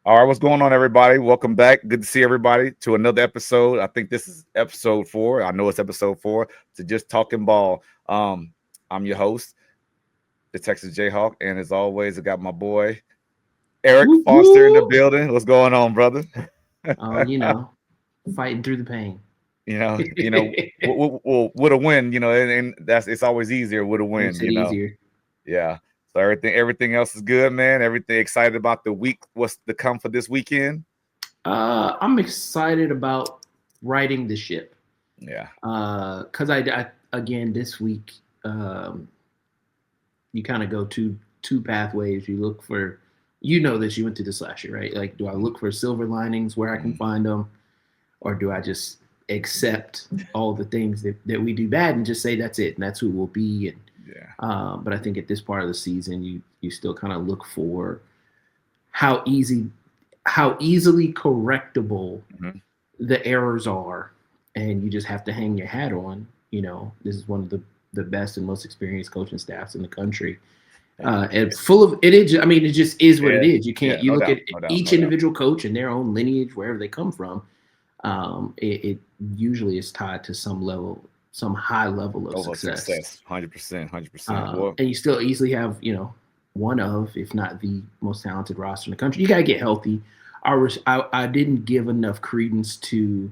All right, what's going on, everybody? Welcome back. Good to see everybody to another episode. I think this is episode 4. I know it's episode 4 to Just Talking Ball. I'm your host, the Texas Jayhawk, and as always, I got my boy Eric Woo Foster in the woo. building. What's going on, brother? Oh, fighting through the pain. With a win, and that's it's always easier with a win, Makes it easier. Yeah. So everything else is good, man. Everything excited about the week. What's to come for this weekend? I'm excited about riding the ship. Yeah. Because I again this week, you kind of go two pathways. You look for, this you went through this last year, right? Like, do I look for silver linings where I can find them, or do I just accept all the things that we do bad and just say that's it and that's who we'll be? And but I think at this part of the season, you still kind of look for how easily correctable the errors are, and you just have to hang your hat on. This is one of the best and most experienced coaching staffs in the country, and full of it is. I mean, it just is what it is. You can't. You look at each individual coach and their own lineage, wherever they come from. It usually is tied to some high level of success. 100%. And you still easily have, one of, if not the most talented roster in the country. You got to get healthy. I didn't give enough credence to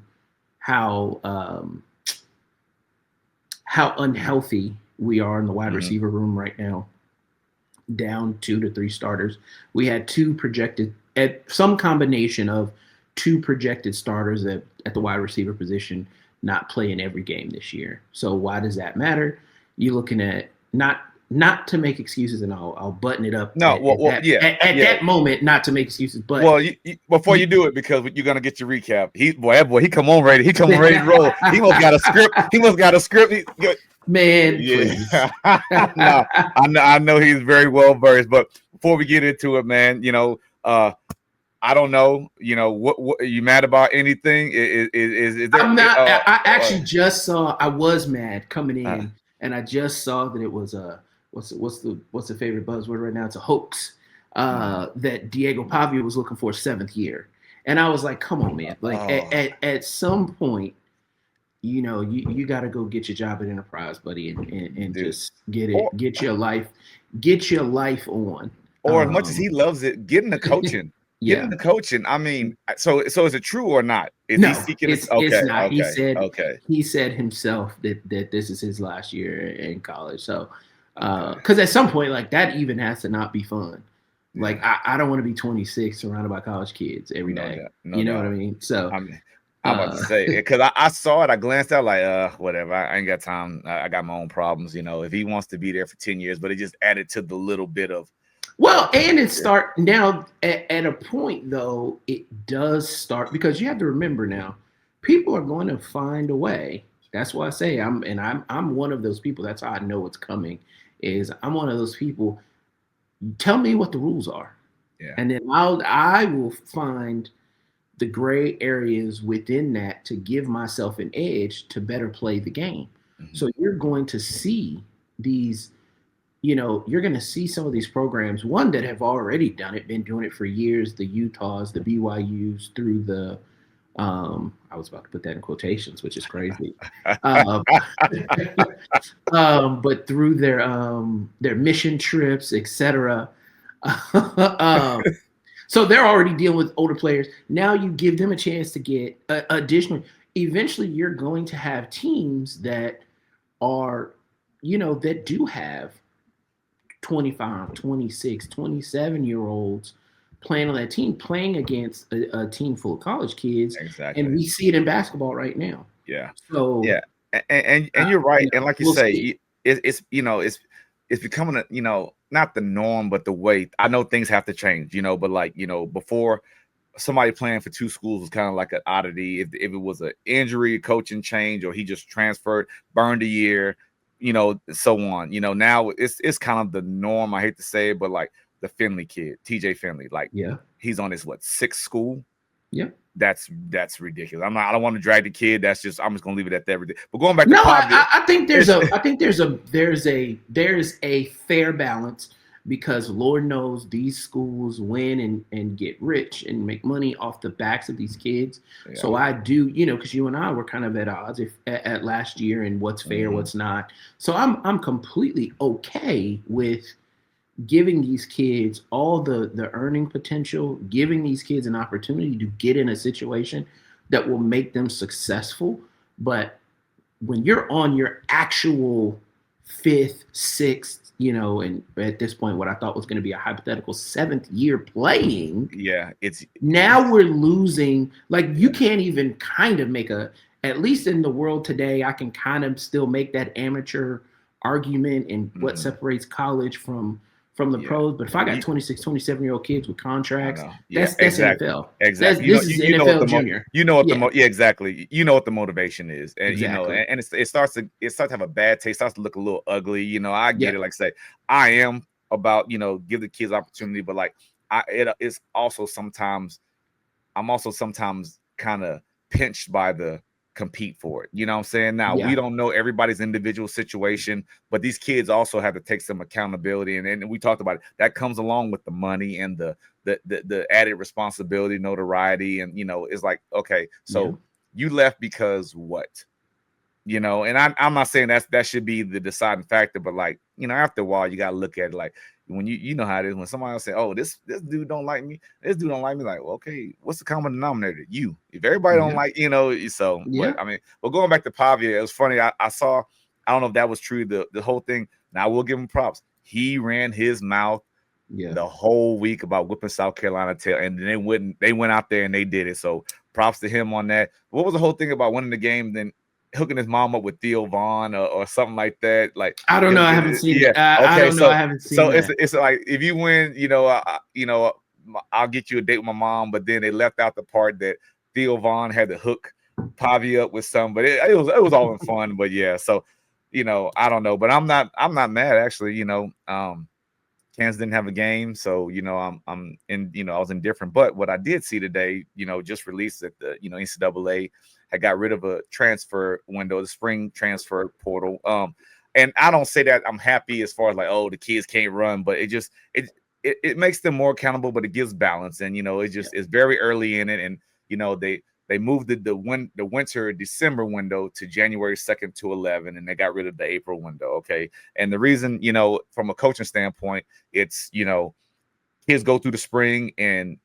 how unhealthy we are in the wide receiver room right now. Down 2 to 3 starters. We had 2 projected at some combination of 2 projected starters at the wide receiver position not playing every game this year. So why does that matter? You're looking at not to make excuses, and I'll button it up. No, at that moment, not to make excuses, but before you do it, because you're gonna get your recap. He come on ready. He come on ready to roll. He must got a script. Man, yeah. No, I know he's very well versed. But before we get into it, man, I don't know. What are you mad about anything? Is there, I'm not. I actually just saw. I was mad coming in, and I just saw that it was a what's the favorite buzzword right now? It's a hoax. That Diego Pavia was looking for a 7th year, and I was like, come on, man! Like at some point, you got to go get your job at Enterprise, buddy, and just get your life on. Or as much as he loves it, getting the coaching. Yeah. Getting the coaching. I mean, so is it true or not? Is no, he seeking it's not. He said himself that this is his last year in college. So, because at some point, like, that even has to not be fun. Like, I don't want to be 26 surrounded by college kids every day. You know what I mean? So, I'm about to say, because I saw it, I glanced out like, whatever. I ain't got time. I got my own problems. If he wants to be there for 10 years, but it just added to the little bit of. Well, and it start now at a point, though, it does start, because you have to remember now, people are going to find a way. That's why I say I'm one of those people. That's how I know it's coming. Is I'm one of those people. Tell me what the rules are, and then I will find the gray areas within that to give myself an edge to better play the game. So you're going to see these. You're going to see some of these programs, one that have already done it, been doing it for years, the Utahs, the BYUs, through the, I was about to put that in quotations, which is crazy. But through their mission trips, etc. So they're already dealing with older players. Now you give them a chance to get additional. Eventually, you're going to have teams that are, that do have 25, 26, 27-year-olds playing on that team, playing against a team full of college kids. Exactly. And we see it in basketball right now. Yeah. So and you're right. And like you say, it's becoming not the norm, but the way. I know things have to change, but like, before, somebody playing for 2 schools was kind of like an oddity. If it was an injury, coaching change, or he just transferred, burned a year, so on. Now it's kind of the norm. I hate to say it, but like the Finley kid, TJ Finley, like, he's on his 6th school. Yeah, that's ridiculous. I don't want to drag the kid. I'm just gonna leave it at that. But going back to I think there's a fair balance. because Lord knows these schools win and get rich and make money off the backs of these kids. Yeah. So I do, because you and I were kind of at odds at last year and what's fair, what's not. So I'm completely okay with giving these kids all the earning potential, giving these kids an opportunity to get in a situation that will make them successful. But when you're on your actual fifth, sixth, and at this point, what I thought was going to be a hypothetical seventh year playing, it's now we're losing. Like, you can't even kind of make at least in the world today, I can kind of still make that amateur argument and what separates college from the pros. But if I got 26, 27-year-old kids with contracts, that's exactly. NFL. Exactly. This is you know NFL what junior. exactly. You know what the motivation is. And Exactly. and it starts to have a bad taste, starts to look a little ugly. I get it. Like I say, I am about, give the kids opportunity, but like it's also sometimes I'm also sometimes kind of pinched by the compete for it. You know what I'm saying? Now, we don't know everybody's individual situation, but these kids also have to take some accountability. And we talked about it. That comes along with the money and the added responsibility, notoriety. And, it's like, okay, so you left because what? And I'm not saying that should be the deciding factor, but like, after a while, you got to look at it like, when you know how it is when somebody else say, oh, this dude don't like me, like, well, okay, what's the common denominator? You. If everybody don't like, so but I mean, but going back to Pavia, it was funny. I saw, I don't know if that was true, the whole thing. Now, I will give him props. He ran his mouth the whole week about whipping South Carolina tail, and they went out there and they did it. So props to him on that. What was the whole thing about winning the game, then hooking his mom up with Theo Vaughn or something like that? Like, I don't know. I haven't seen it. I don't know. I haven't seen so that. It's like, if you win, I'll get you a date with my mom. But then they left out the part that Theo Vaughn had to hook Pavia up with some, but it was all in fun. But yeah, so I don't know, but I'm not mad actually. Kansas didn't have a game, so I'm in, I was indifferent. But what I did see today, just released that the NCAA had got rid of a transfer window, the spring transfer portal. And I don't say that I'm happy as far as like, oh, the kids can't run, but it makes them more accountable, but it gives balance. And it's very early in it, and they moved the winter December window to January 2nd to 11, and they got rid of the April window. Okay. And the reason, from a coaching standpoint, it's, kids go through the spring and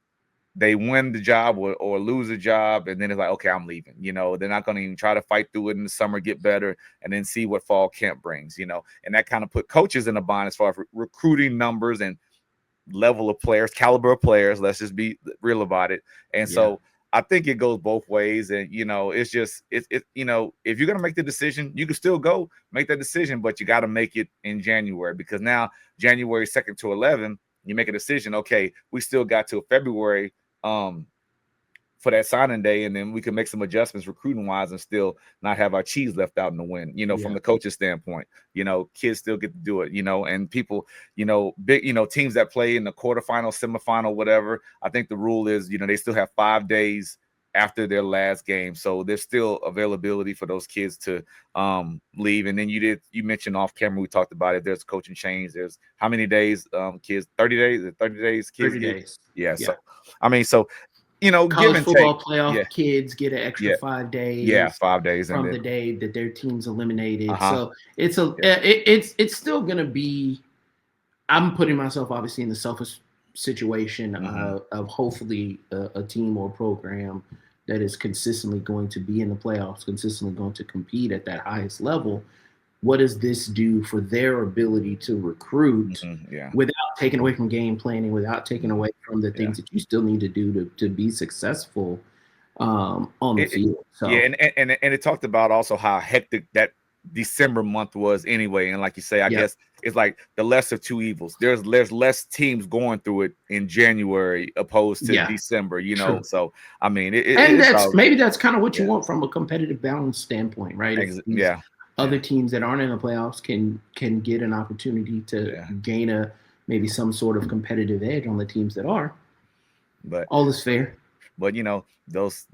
they win the job or lose the job. And then it's like, okay, I'm leaving. They're not going to even try to fight through it in the summer, get better, and then see what fall camp brings, and that kind of put coaches in a bind as far as recruiting numbers and level of players, caliber of players. Let's just be real about it. And so I think it goes both ways. And, it's just, if you're going to make the decision, you can still go make that decision, but you got to make it in January, because now January 2nd to 11, you make a decision. Okay, we still got till February for that signing day, and then we can make some adjustments recruiting wise and still not have our cheese left out in the wind, from the coach's standpoint. Kids still get to do it, and people, big, teams that play in the quarterfinal, semifinal, whatever. I think the rule is, they still have 5 days after their last game, so there's still availability for those kids to leave. And then you mentioned off camera, we talked about it, there's a coaching change. There's how many days kids, 30 days kids 30 get? days. So I mean, so college give and football take. playoff kids get an extra 5 days. 5 days from the day that their team's eliminated. So it's still gonna be. I'm putting myself obviously in the selfish situation of hopefully a team or a program that is consistently going to be in the playoffs, consistently going to compete at that highest level. What does this do for their ability to recruit without taking away from game planning, without taking away from the things that you still need to do to be successful on the field? So and it talked about also how hectic that December month was anyway. And like you say, I guess it's like the lesser of two evils. There's less teams going through it in January opposed to December, True. So I mean, maybe that's kind of what you want from a competitive balance standpoint, right? Other teams that aren't in the playoffs can get an opportunity to gain maybe some sort of competitive edge on the teams that are. But all is fair. But those,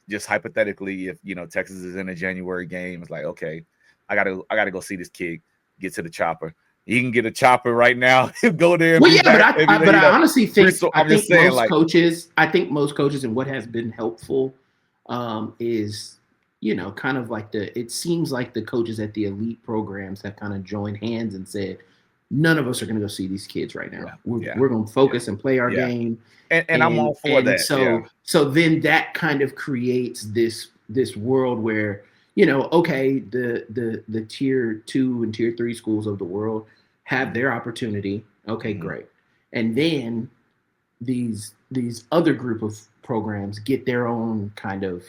just hypothetically, if Texas is in a January game, it's like, okay, I gotta go see this kid get to the chopper. he can get a chopper right now. He'll go there and Well, be yeah, but back. I honestly think I'm just saying, like, I think most coaches, and what has been helpful, is kind of like it seems like the coaches at the elite programs have kind of joined hands and said, none of us are going to go see these kids right now. We're going to focus and play our game. And I'm all for that. So then that kind of creates this world where, okay, the tier 2 and tier 3 schools of the world have their opportunity. Okay, great. And then these other group of programs get their own kind of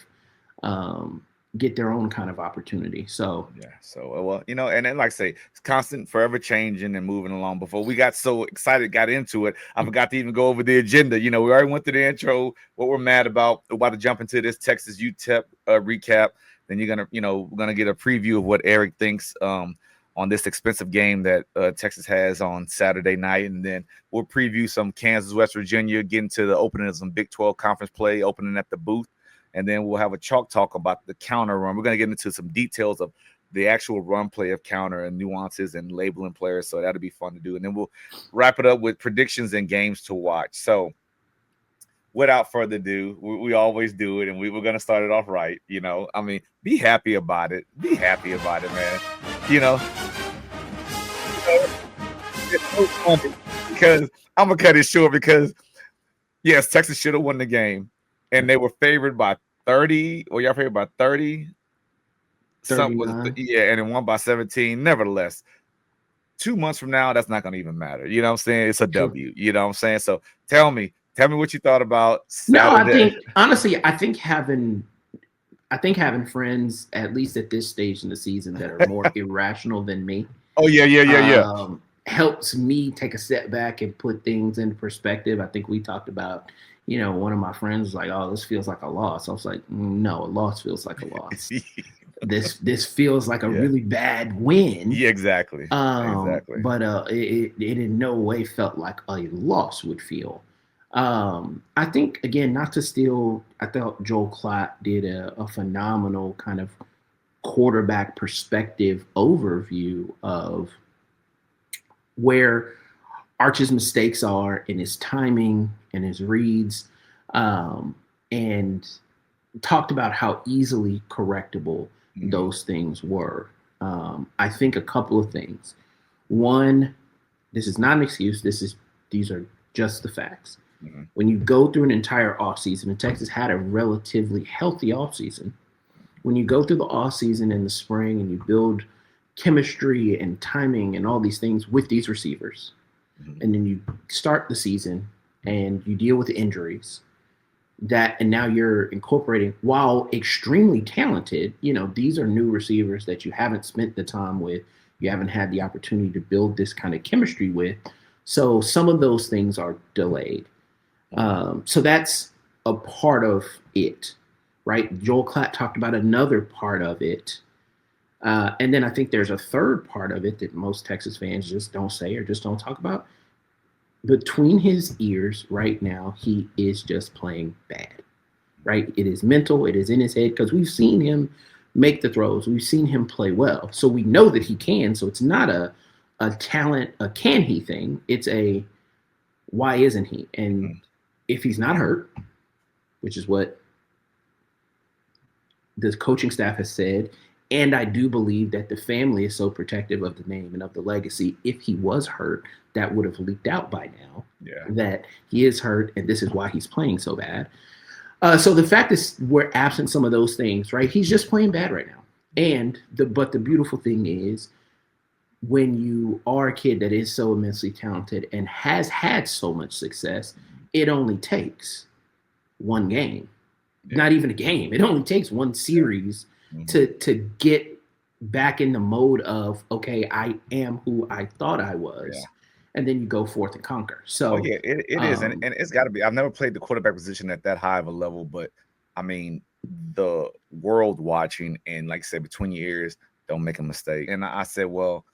opportunity. So well, and then, like I say, it's constant, forever changing and moving along. Before we got so excited, got into it, I forgot to even go over the agenda. We already went through the intro, what we're mad about. We're about to jump into this Texas UTEP recap. Then we're gonna get a preview of what Eric thinks on this expensive game that Texas has on Saturday night, and then we'll preview some Kansas, West Virginia, get into the opening of some Big 12 conference play, opening at the booth. And then we'll have a chalk talk about the counter run. We're going to get into some details of the actual run play of counter and nuances and labeling players. So that'll be fun to do. And then we'll wrap it up with predictions and games to watch. So without further ado, we always do it. And we're going to start it off right. Be happy about it. Be happy about it, man. It's so funny because I'm going to cut it short because, yes, Texas should have won the game. And they were favored by 30, or y'all favored by 30. Something was, and it won by 17. Nevertheless, 2 months from now, that's not going to even matter. You know what I'm saying? It's a W. You know what I'm saying? So tell me what you thought about Saturday. I think having friends, at least at this stage in the season, that are more irrational than me. Oh, yeah. Helps me take a step back and put things into perspective. I think we talked about, one of my friends was like, "Oh, this feels like a loss." I was like, "No, a loss feels like a loss. This feels like a really bad win." Yeah, exactly. Exactly. But it in no way felt like a loss would feel. I think, again, not to steal, I thought Joel Klatt did a phenomenal kind of quarterback perspective overview of where Arch's mistakes are in his timing and his reads, and talked about how easily correctable those things were. I think a couple of things. One, this is not an excuse. These are just the facts. When you go through an entire offseason, and Texas had a relatively healthy offseason, when you go through the offseason in the spring and you build chemistry and timing and all these things with these receivers, and then you start the season and you deal with the injuries, and now you're incorporating, while extremely talented, these are new receivers that you haven't spent the time with, you haven't had the opportunity to build this kind of chemistry with. So some of those things are delayed. So that's a part of it, right? Joel Klatt talked about another part of it. And then I think there's a third part of it that most Texas fans just don't say or just don't talk about. Between his ears right now, he is just playing bad, right? It is mental. It is in his head, because we've seen him make the throws. We've seen him play well. So we know that he can. So it's not a talent, a can he thing. It's a why isn't he? And if he's not hurt, which is what the coaching staff has said, and I do believe that the family is so protective of the name and of the legacy. If he was hurt, that would have leaked out by now. That he is hurt, and this is why he's playing so bad. So the fact is, we're absent some of those things, right? He's just playing bad right now. But the beautiful thing is, when you are a kid that is so immensely talented and has had so much success, it only takes one game. Not even a game. It only takes one series to get back in the mode of, okay, I am who I thought I was. And then you go forth and conquer. So it is. And it's got to be. I've never played the quarterback position at that high of a level, but I mean, the world watching, and like I said, between your ears, don't make a mistake. And I said, well,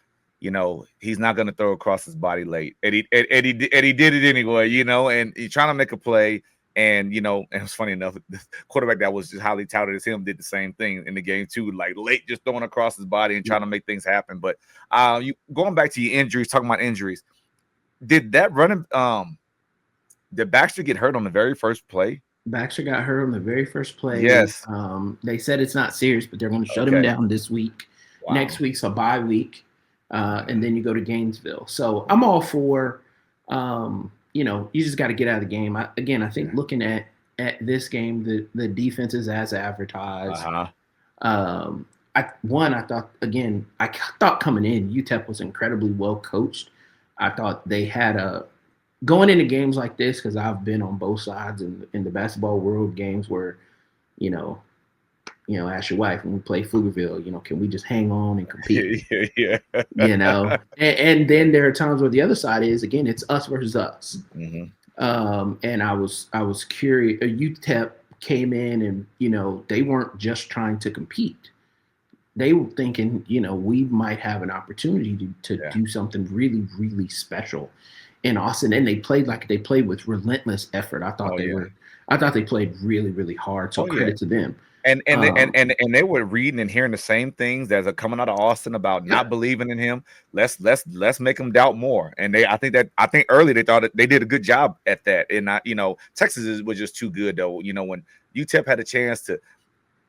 he's not going to throw across his body late. And he did it anyway, and he's trying to make a play. And and it was funny enough, the quarterback that was just highly touted as him did the same thing in the game too, like late, just throwing across his body and trying to make things happen. But you going back to your injuries, talking about injuries, did that running did Baxter get hurt on the very first play? Baxter got hurt on the very first play. Yes. They said it's not serious, but they're going to shut him Okay. down this week. Wow. Next week's a bye week, and then you go to Gainesville. So I'm all for, you just got to get out of the game. I think looking at this game, the defense is as advertised. I thought coming in, UTEP was incredibly well coached. I thought they had going into games like this, because I've been on both sides in the basketball world, games where, ask your wife when we play Pflugerville, can we just hang on and compete? Yeah. And then there are times where the other side is, again, it's us versus us. Mm-hmm. And I was curious. UTEP came in and, they weren't just trying to compete. They were thinking, we might have an opportunity to do something really, really special in Austin. And they played with relentless effort. I thought they played really, really hard. So credit to them. And they were reading and hearing the same things that are coming out of Austin about not believing in him. Let's make them doubt more. And I think early they thought they did a good job at that. And Texas was just too good though. When UTEP had a chance to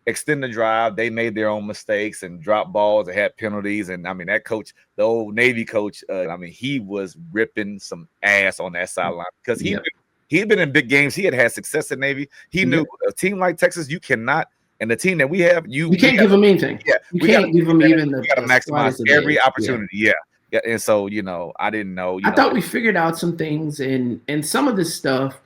extend the drive, they made their own mistakes and dropped balls. They had penalties. And that coach, the old Navy coach, he was ripping some ass on that sideline because he'd been in big games. He had success in Navy. He knew a team like Texas, you cannot. And the team that we have, you can't give them anything. Yeah, you can't give them even the. We got to maximize every opportunity. Yeah. And so I didn't know. I thought we figured out some things, and some of this stuff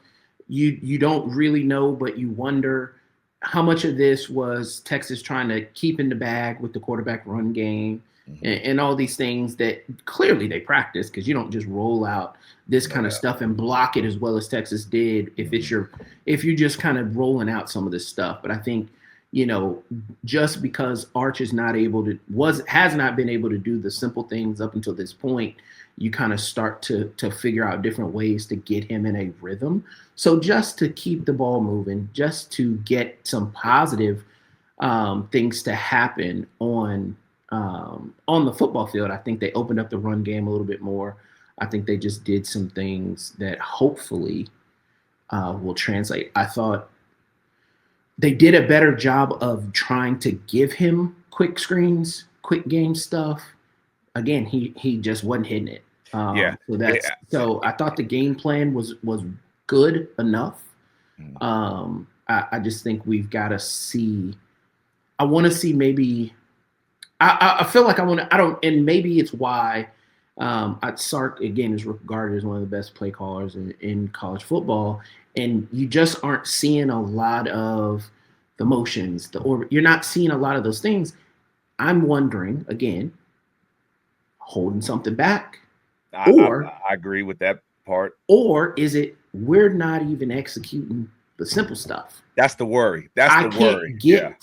you don't really know, but you wonder how much of this was Texas trying to keep in the bag with the quarterback run game, and all these things that clearly they practice, because you don't just roll out this kind of stuff and block it as well as Texas did if you're just kind of rolling out some of this stuff. But I think. Just because Arch has not been able to do the simple things up until this point, you kind of start to figure out different ways to get him in a rhythm. So just to keep the ball moving, just to get some positive things to happen on the football field, I think they opened up the run game a little bit more. I think they just did some things that hopefully will translate. I thought they did a better job of trying to give him quick screens, quick game stuff. Again, he just wasn't hitting it. So I thought the game plan was good enough. I just think we've got to see. I want to see maybe. I feel like and maybe it's why Sark again is regarded as one of the best play callers in college football. And you just aren't seeing a lot of the motions, you're not seeing a lot of those things. I'm wondering, again, holding something back. I agree with that part. Or is it we're not even executing the simple stuff? That's the worry. I can't get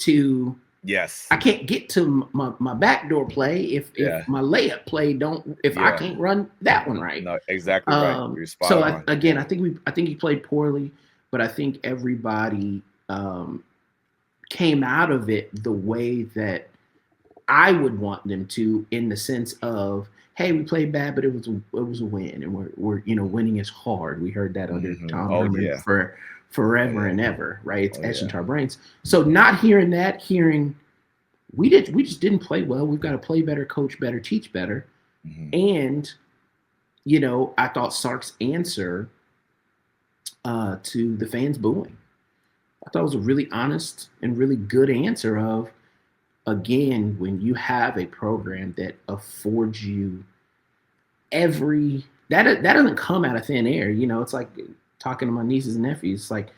to my backdoor play if my layup play I can't run that one right. No, exactly right. You're spot so on. I think he played poorly, but I think everybody came out of it the way that I would want them to, in the sense of, hey, we played bad, but it was a win, and we're winning is hard. We heard that under Tom Herman for forever and ever, right? It's etched into our brains. So not hearing that, we just didn't play well. We've got to play better, coach better, teach better. And I thought Sark's answer to the fans booing, I thought it was a really honest and really good answer of, again, when you have a program that affords you that doesn't come out of thin air. It's like talking to my nieces and nephews. It's like,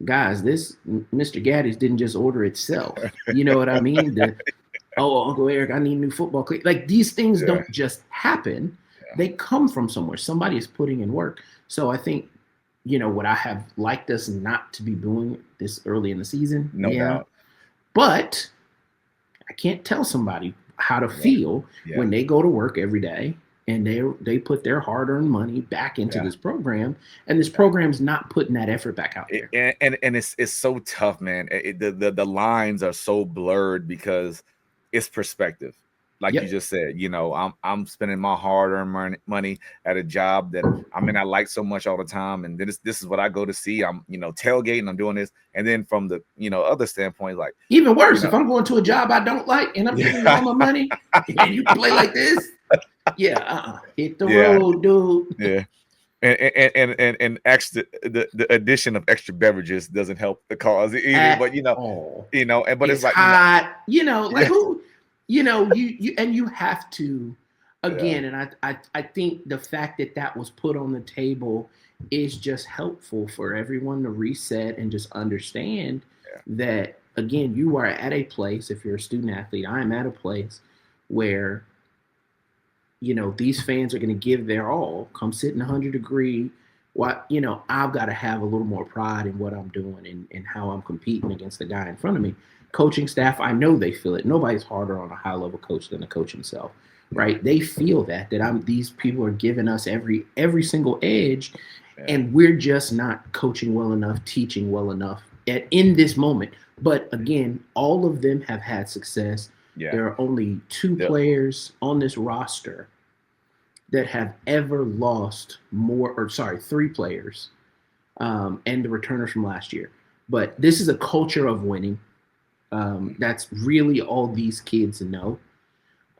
guys, this Mr. Gaddy's didn't just order itself. You know what I mean? Uncle Eric, I need new football cleats. Like, these things don't just happen. They come from somewhere. Somebody is putting in work. So I think, what I have liked us not to be doing this early in the season. No doubt. But I can't tell somebody how to feel when they go to work every day and they put their hard-earned money back into Yeah. this program, and this program's not putting that effort back out there. And it's so tough, man. The lines are so blurred because it's perspective. Like you just said, I'm spending my hard-earned money at a job that I may not like so much all the time, and this is what I go to see. I'm tailgating, I'm doing this, and then from the other standpoint, like even worse, if I'm going to a job I don't like and I'm giving you all my money, and you play like this, hit the road, dude. Yeah. And extra the addition of extra beverages doesn't help the cause either. But but it's like hot, like who, you have to again, and I think the fact that was put on the table is just helpful for everyone to reset and just understand that again, you are at a place, if you're a student athlete, I'm at a place where these fans are going to give their all, come sit in 100-degree. I've got to have a little more pride in what I'm doing and how I'm competing against the guy in front of me. Coaching staff, I know they feel it. Nobody's harder on a high-level coach than the coach himself, right? They feel that these people are giving us every single edge, and we're just not coaching well enough, teaching well enough in this moment. But again, all of them have had success. There are only 2 players on this roster that have ever lost 3 players, and the returners from last year. But this is a culture of winning. That's really all these kids know.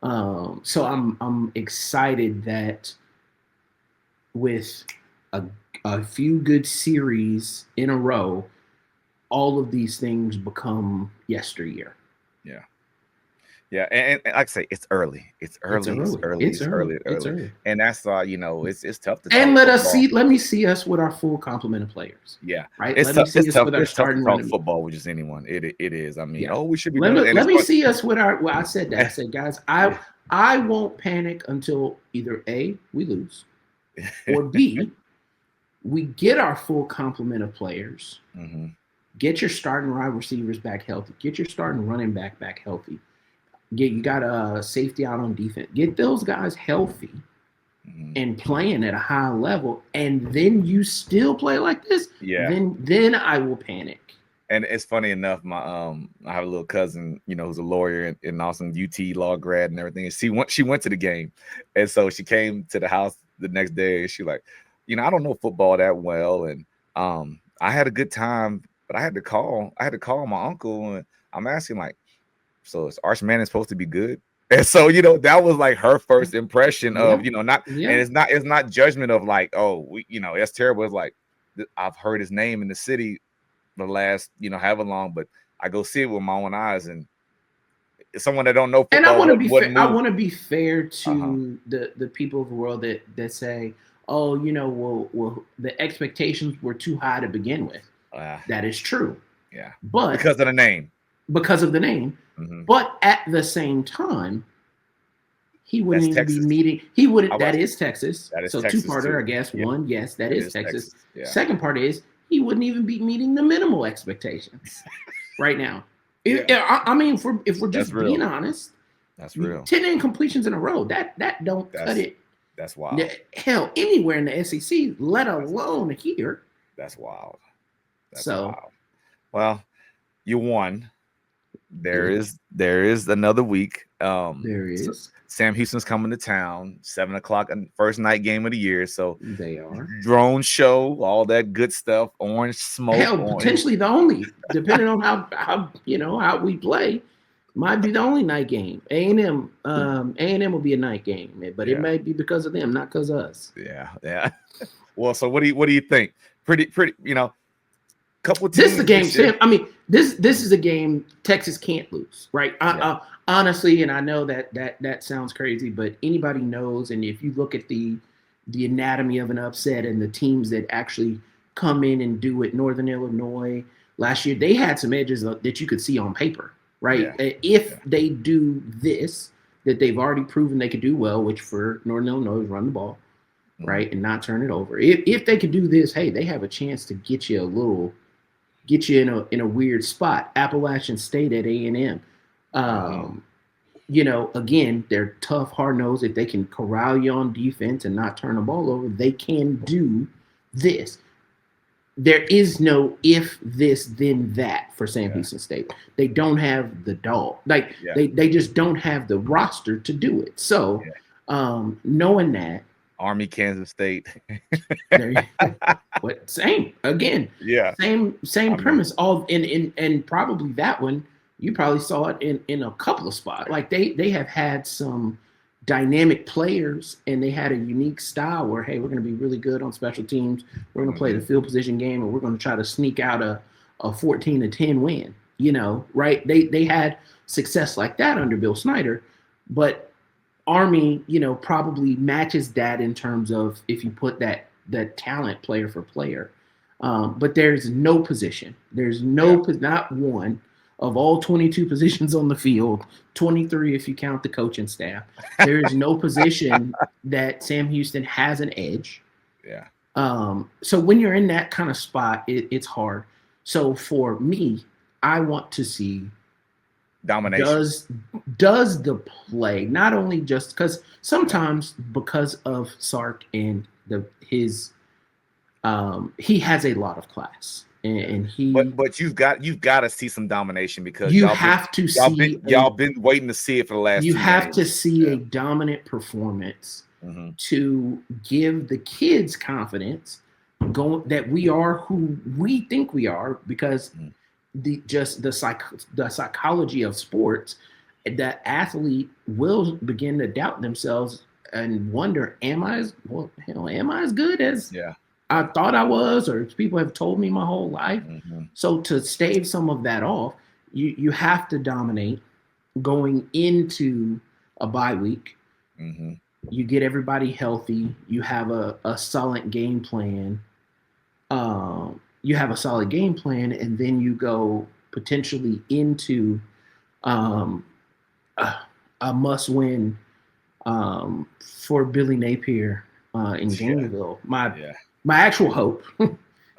So I'm excited that with a few good series in a row, all of these things become yesteryear. Yeah, and like I say, it's early. It's early. And that's it's tough to. And let me see us with our full complement of players. Yeah, right. It's let tough. me see It's us tough. with our It's tough to starting talk running football with just anyone. It is. I mean, we should be. Let me see us with our. Well, I said that. I said, guys, I won't panic until either A, we lose, or B, we get our full complement of players. Mm-hmm. Get your starting wide receivers back healthy. Get your starting running back healthy. You got a safety out on defense. Get those guys healthy and playing at a high level, and then you still play like this. Then I will panic. And it's funny enough, I have a little cousin, who's a lawyer and also UT law grad and everything. And she went to the game, and so she came to the house the next day. And she like, I don't know football that well, and I had a good time, but I had to call my uncle, and I'm asking like, so is Arch Manning supposed to be good? And so that was like her first impression of not, and it's not judgment of like, oh, that's terrible. It's like I've heard his name in the city the last however long, but I go see it with my own eyes, and it's someone that don't know football. And I want to be fair. I want to be fair to the people of the world that say, oh, well, the expectations were too high to begin with. That is true. Yeah, but because of the name. But at the same time, he wouldn't even be meeting. He wouldn't. That is Texas. So two-parter, I guess. Yep. One, yes, that is Texas. Yeah. Second part is he wouldn't even be meeting the minimal expectations right now. I mean, if we're just being honest, that's real. 10 incompletions in a row. That don't cut it. That's wild. Hell, anywhere in the SEC, let alone here. That's wild. That's wild. Well, you won. There is another week. There is. So Sam Houston's coming to town, 7:00 and first night game of the year. So they are drone show, all that good stuff, orange smoke. Hell, potentially the only, depending on how we play, might be the only night game. A&M will be a night game, but it may be because of them, not because of us. Yeah. Well, so what do you think? Pretty, couple teams. This is the game, Sam. I mean, this is a game Texas can't lose, right? Honestly, and I know that sounds crazy, but anybody knows. And if you look at the anatomy of an upset and the teams that actually come in and do it, Northern Illinois last year, they had some edges that you could see on paper, right? If they do this, that they've already proven they could do well, which for Northern Illinois is run the ball, right, and not turn it over. If they could do this, hey, they have a chance to get you in a weird spot. Appalachian State at A&M. again, they're tough, hard nosed. If they can corral you on defense and not turn the ball over, they can do this. There is no if this then that for Sam Houston State. They don't have the dog. Like they just don't have the roster to do it. So knowing that, Army, Kansas State. But same again. Yeah. Same premise. All and probably that one you probably saw it in a couple of spots. Like they have had some dynamic players and they had a unique style where, hey, we're going to be really good on special teams. We're going to play the field position game and we're going to try to sneak out a 14-10 win, right? They had success like that under Bill Snyder, but Army, probably matches that in terms of if you put that talent player for player. But there's no position. There's not one of all 22 positions on the field, 23 if you count the coaching staff. There is no position that Sam Houston has an edge. Yeah. So when you're in that kind of spot, it's hard. So for me, I want to see domination. Does the play, not only just because sometimes because of Sark and his he has a lot of class. And he, but you've got to see some domination because y'all been waiting to see it for the last. You have to see a dominant performance to give the kids confidence that we are who we think we are, because the psychology of sports, that athlete will begin to doubt themselves and wonder, am I as good as I thought I was, or people have told me my whole life. So to stave some of that off, you have to dominate going into a bye week. You get everybody healthy. You have a solid game plan. And then you go potentially into a must-win for Billy Napier in Gainesville. My actual hope,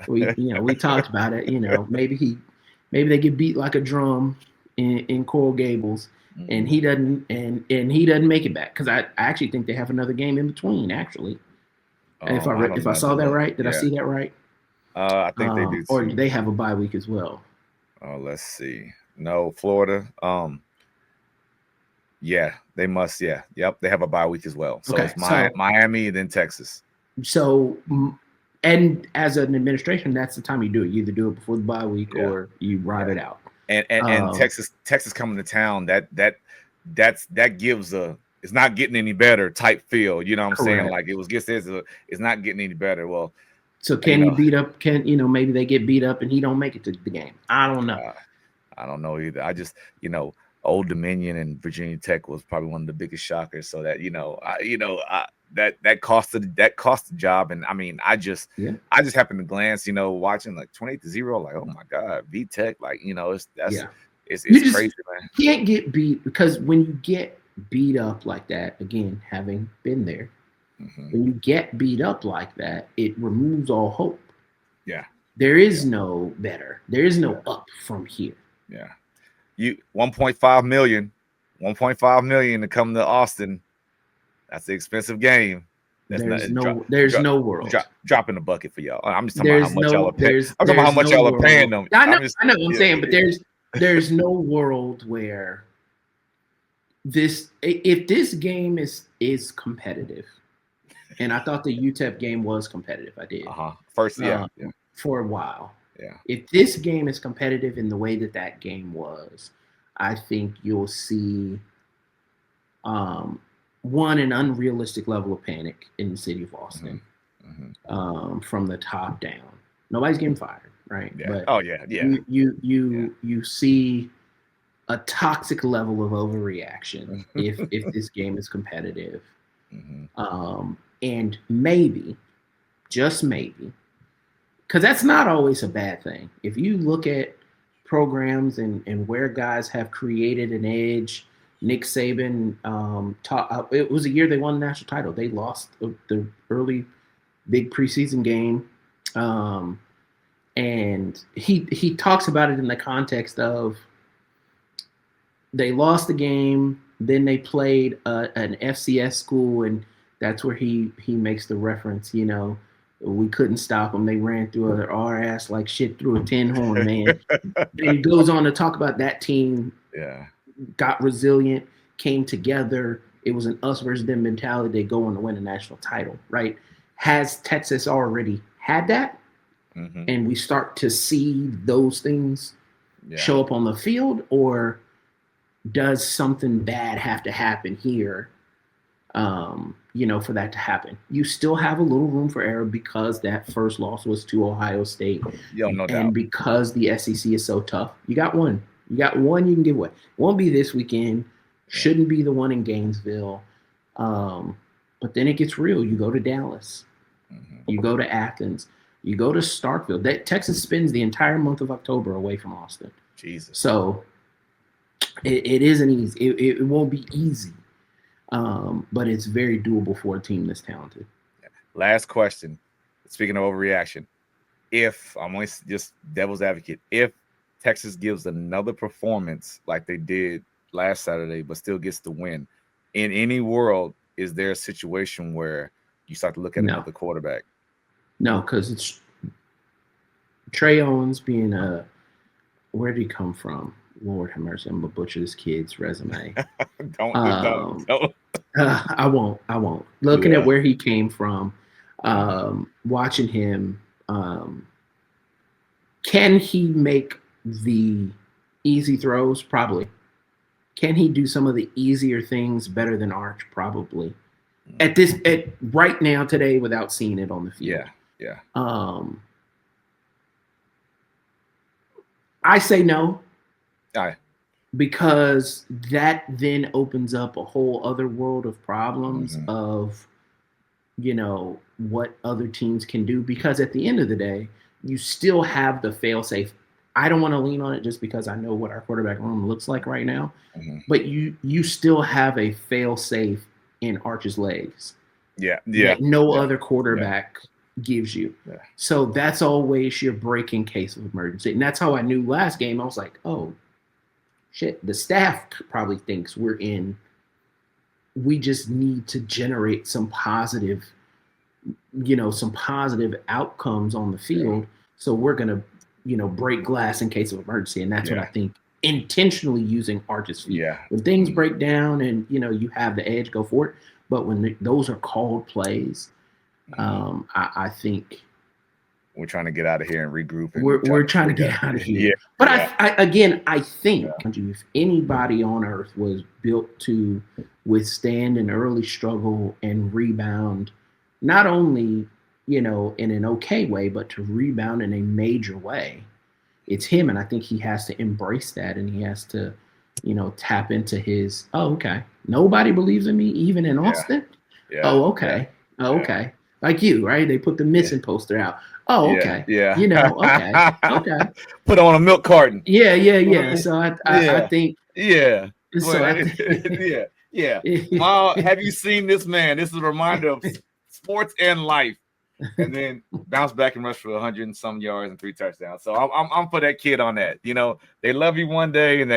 we talked about it. Maybe they get beat like a drum in Coral Gables, and he doesn't make it back, because I actually think they have another game in between. Actually, if I saw that right, did I see that right? I think they do. Or do they have a bye week as well? Let's see. No, Florida. Yeah, they must. Yeah, yep, they have a bye week as well. So it's Miami, then Texas. So. And as an administration, that's the time you do it. You either do it before the bye week or you ride it out. And Texas coming to town, that gives it's not getting any better type feel. You know what I'm saying? Like it's not getting any better. Well, so can you beat up? Maybe they get beat up and he don't make it to the game. I don't know. I don't know either. I just Old Dominion and Virginia Tech was probably one of the biggest shockers. So that that cost the job. And I mean, I just happened to glance, watching like 28-0, like, oh my God, VTech, like, it's crazy, man. You can't get beat, because when you get beat up like that, again, having been there, when you get beat up like that, it removes all hope. Yeah. There is no better. There is no up from here. Yeah. You 1.5 million to come to Austin. That's the expensive game. There's no world. Dropping the bucket for y'all. I'm just talking about how much y'all are paying. I'm talking about how much y'all are paying them. I know what I'm saying, but there's no world where if this game is competitive, and I thought the UTEP game was competitive. I did. First, for a while. Yeah. If this game is competitive in the way that game was, I think you'll see an unrealistic level of panic in the city of Austin, from the top down. Nobody's getting fired, right? Yeah. But you see a toxic level of overreaction if this game is competitive, and maybe, just maybe, because that's not always a bad thing. If you look at programs and where guys have created an edge, Nick Saban, it was a year they won the national title. They lost the early big preseason game. And he talks about it in the context of they lost the game. Then they played an FCS school, and that's where he makes the reference. We couldn't stop them. They ran through our ass like shit through a tin horn, man. And he goes on to talk about that team. Yeah. Got resilient, came together. It was an us versus them mentality. They go on to win a national title, right? Has Texas already had that? Mm-hmm. And we start to see those things show up on the field, or does something bad have to happen here, for that to happen? You still have a little room for error because that first loss was to Ohio State. Yo, no and doubt. because the SEC is so tough, you got one. You can give away. Won't be this weekend. Shouldn't be the one in Gainesville. But then it gets real. You go to Dallas. Mm-hmm. You go to Athens. You go to Starkville. Texas spends the entire month of October away from Austin. Jesus. So it isn't easy. It won't be easy. But it's very doable for a team this talented. Last question. Speaking of overreaction, if I'm only just devil's advocate, if Texas gives another performance like they did last Saturday, but still gets the win, in any world, is there a situation where you start to look at another quarterback? No, because it's Trey Owens being where did he come from? Lord have mercy, I'm gonna butcher this kid's resume. don't. I won't. Looking at where he came from, watching him, can he make the easy throws? Probably. Can he do some of the easier things better than Arch? Probably. At right now today, without seeing it on the field. Yeah. I say no. All right. Because that then opens up a whole other world of problems of, what other teams can do. Because at the end of the day, you still have the fail-safe. I don't want to lean on it just because I know what our quarterback room looks like right now. Mm-hmm. But you still have a fail-safe in Arch's legs. Yeah. That no other quarterback gives you. Yeah. So that's always your break in case of emergency. And that's how I knew last game. I was like, oh, shit, the staff probably thinks we just need to generate some positive outcomes on the field. Yeah. So we're going to, break glass in case of emergency. And that's what I think intentionally using Arch's feet. Yeah. When things break down and, you have the edge, go for it. But when those are called plays, I think we're trying to get out of here and regroup. And we're trying to get out of here. Yeah. But I think if anybody on earth was built to withstand an early struggle and rebound, not only, in an okay way, but to rebound in a major way, it's him. And I think he has to embrace that, and he has to, tap into his, okay, nobody believes in me, even in Austin. Yeah. Oh, okay. Yeah. Oh, okay. Like you, right? They put the missing poster out. Oh, okay. Yeah. Okay. Put on a milk carton. Yeah. So I think. Yeah. So I think. Yeah. Have you seen this man? This is a reminder of sports and life. And then bounce back and rush for 100 and some yards and 3 touchdowns. So I'm for that kid on that. They love you one day and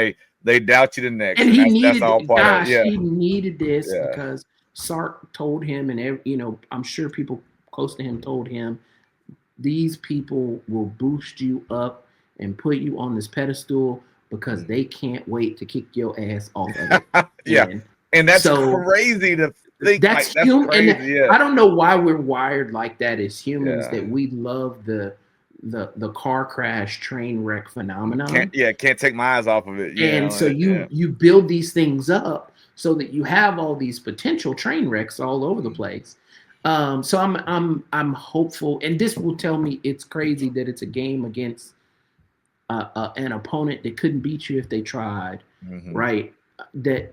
they doubt you the next. And that's all part of it. He needed this because Sark told him, and I'm sure people close to him told him, these people will boost you up and put you on this pedestal because they can't wait to kick your ass off of it. And that's crazy to think. That's crazy. And I don't know why we're wired like that as humans, that we love the car crash train wreck phenomenon. Can't take my eyes off of it. You build these things up so that you have all these potential train wrecks all over the place. So I'm hopeful, and this will tell me it's crazy that it's a game against an opponent that couldn't beat you if they tried, right? That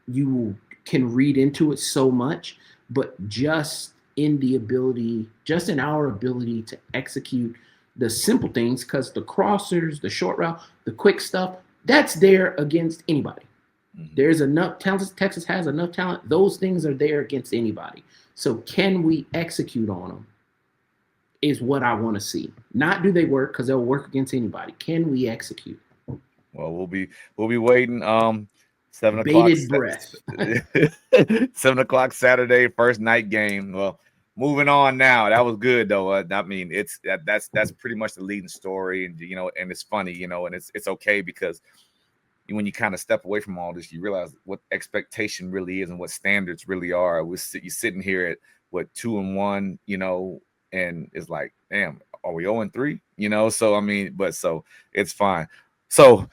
you can read into it so much, but just in our ability to execute the simple things, because the crossers, the short route, the quick stuff, that's there against anybody. There's enough talent. Texas has enough talent. Those things are there against anybody. So can we execute on them is what I want to see. Not do they work, because they'll work against anybody. Can we execute? Well, we'll be waiting. 7 o'clock. Bated breath. 7 o'clock Saturday, first night game. Well, moving on now. That was good though. I mean, that's pretty much the leading story, and and it's funny, and it's okay because when you kind of step away from all this, you realize what expectation really is and what standards really are. You're sitting here at what 2-1, and it's like, damn, are we 0-3? So I mean, but so it's fine. So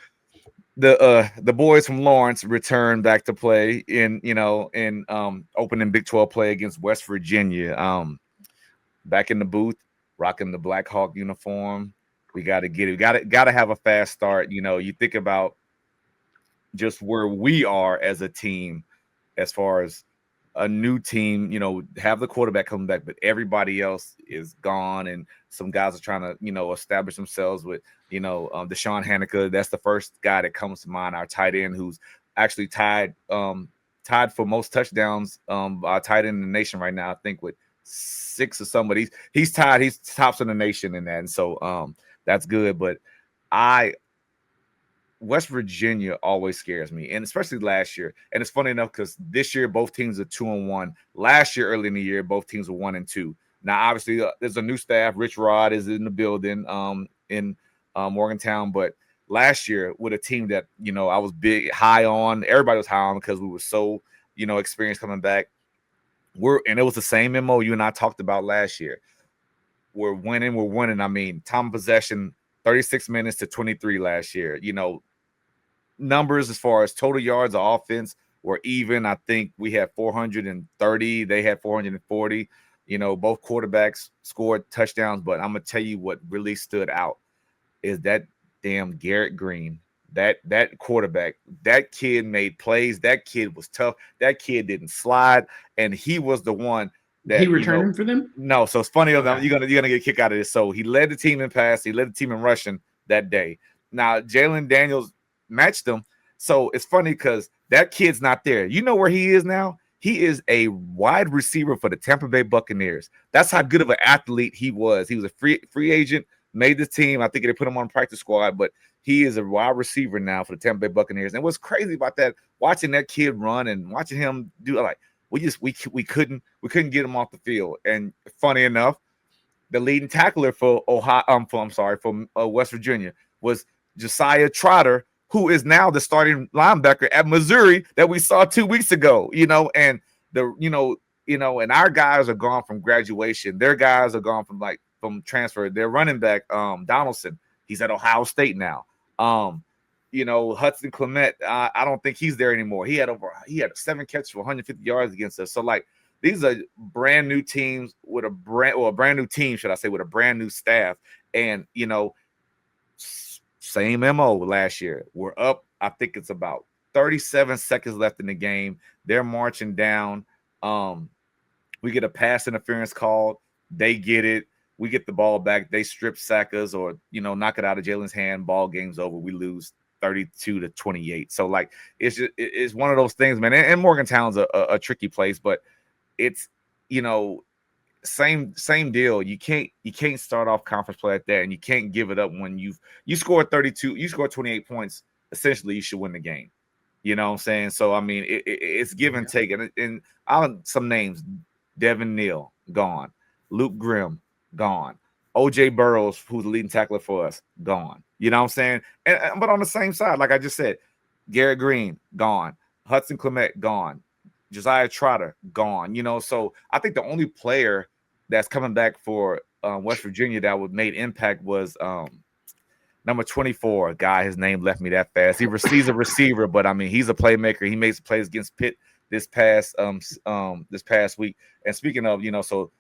the boys from Lawrence return back to play in opening Big 12 play against West Virginia. Back in the booth, rocking the Black Hawk uniform. We got to get it. Got to have a fast start. You think about just where we are as a team, as far as a new team, have the quarterback coming back, but everybody else is gone, and some guys are trying to, establish themselves with, Deshaun Haneca. That's the first guy that comes to mind. Our tight end, who's actually tied for most touchdowns, tight end in the nation right now. I think with 6 or somebody. He's tied. He's tops in the nation in that, and so that's good. But West Virginia always scares me, and especially last year. And it's funny enough because this year both teams are 2-1. Last year, early in the year, both teams were 1-2. Now, obviously, there's a new staff. Rich Rod is in the building in Morgantown, but last year with a team that I was high on. Everybody was high on because we were so experienced coming back. And it was the same MO you and I talked about last year. We're winning. I mean, time of possession 36 minutes to 23 last year. Numbers as far as total yards of offense were even. I think we had 430. They had 440. Both quarterbacks scored touchdowns, but I'm going to tell you what really stood out is that damn Garrett Green. That quarterback, that kid made plays. That kid was tough. That kid didn't slide, and he was the one that he returned for them. No, so it's funny. Okay. You're gonna get a kick out of this. So he led the team in pass. He led the team in rushing that day. Now Jalen Daniels matched him. So it's funny because that kid's not there. You know where he is now? He is a wide receiver for the Tampa Bay Buccaneers. That's how good of an athlete he was. He was a free agent, made the team. I think they put him on the practice squad, but he is a wide receiver now for the Tampa Bay Buccaneers. And what's crazy about that, watching that kid run and watching him do like we couldn't get him off the field. And funny enough, the leading tackler for West Virginia was Josiah Trotter, who is now the starting linebacker at Missouri that we saw 2 weeks ago. And and our guys are gone from graduation. Their guys are gone from transfer. Their running back, Donaldson, he's at Ohio State now. Hudson Clement, I don't think he's there anymore. He had 7 catches for 150 yards against us. So these are brand new teams with a brand new team, should I say, with a brand new staff. And same MO last year. We're up. I think it's about 37 seconds left in the game. They're marching down. We get a pass interference call. They get it. We get the ball back. They strip sack us or knock it out of Jalen's hand. Ball game's over. We lose 32-28. So it's one of those things, man. And Morgantown's a tricky place, but it's same deal. You can't start off conference play like that, and you can't give it up when you scored 32. You scored 28 points. Essentially, you should win the game. You know what I'm saying? So I mean, it's give and take. And some names: Devin Neal gone, Luke Grimm gone, OJ Burrows, who's the leading tackler for us, gone. You know what I'm saying? But on the same side, like I just said, Garrett Green gone, Hudson Clement gone, Josiah Trotter gone. So I think the only player that's coming back for West Virginia that would made impact was number 24 guy. His name left me that fast. He's a receiver, but I mean he's a playmaker. He made some plays against Pitt this past week. And speaking of, so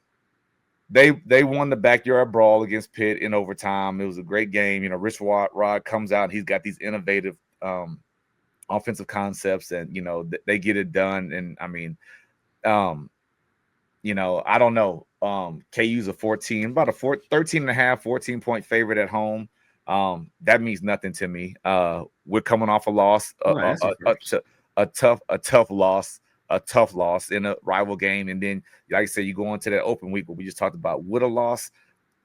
they won the backyard brawl against Pitt in overtime. It was a great game. Rich Rod comes out and he's got these innovative offensive concepts, and they get it done. And I mean, I don't know. KU's a 13.5-14 point favorite at home. That means nothing to me. We're coming off a loss, a tough loss in a rival game, and then like I said, you go into that open week, what we just talked about, with a loss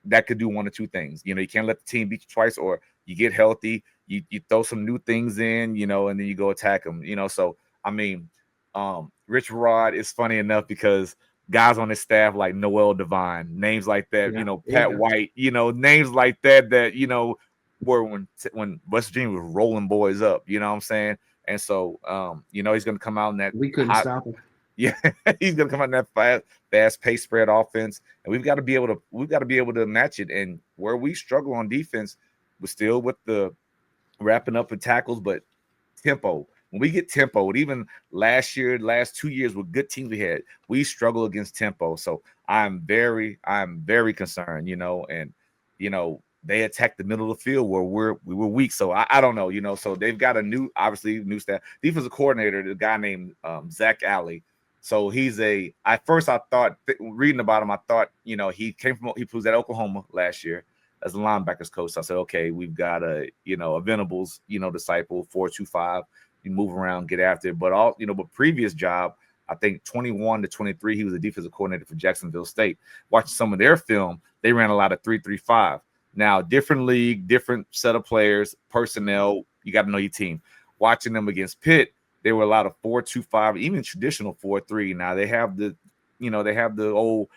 that could do one of two things. You can't let the team beat you twice, or you get healthy, you throw some new things in, and then you go attack them. So I mean, Rich Rod is funny enough because guys on his staff like Noel Devine, names like that, Yeah, there you Pat go. White, names like that were when West Virginia was rolling boys up, you know what I'm saying? And so he's gonna come out in that We couldn't hot, stop him. yeah, he's gonna come out in that fast pace spread offense, and we've got to be able to match it. And where we struggle on defense was still with the wrapping up with tackles, but tempo. When we get tempo, and even last 2 years with good teams we struggle against tempo. So I'm very concerned, and they attack the middle of the field where we were weak. So I don't know, So they've got obviously new staff, defensive coordinator, the guy named Zach Alley. So I thought reading about him, I thought he was at Oklahoma last year as a linebackers coach. So I said, okay, we've got a Venables, disciple 4.25. You move around, get after it. But previous job, I think 21 to 23, he was a defensive coordinator for Jacksonville State. Watching some of their film, they ran a lot of 3-3-5. Now, different league, different set of players, personnel. You got to know your team. Watching them against Pitt, they were a lot of 4-2-5, even traditional 4-3. Now they have the old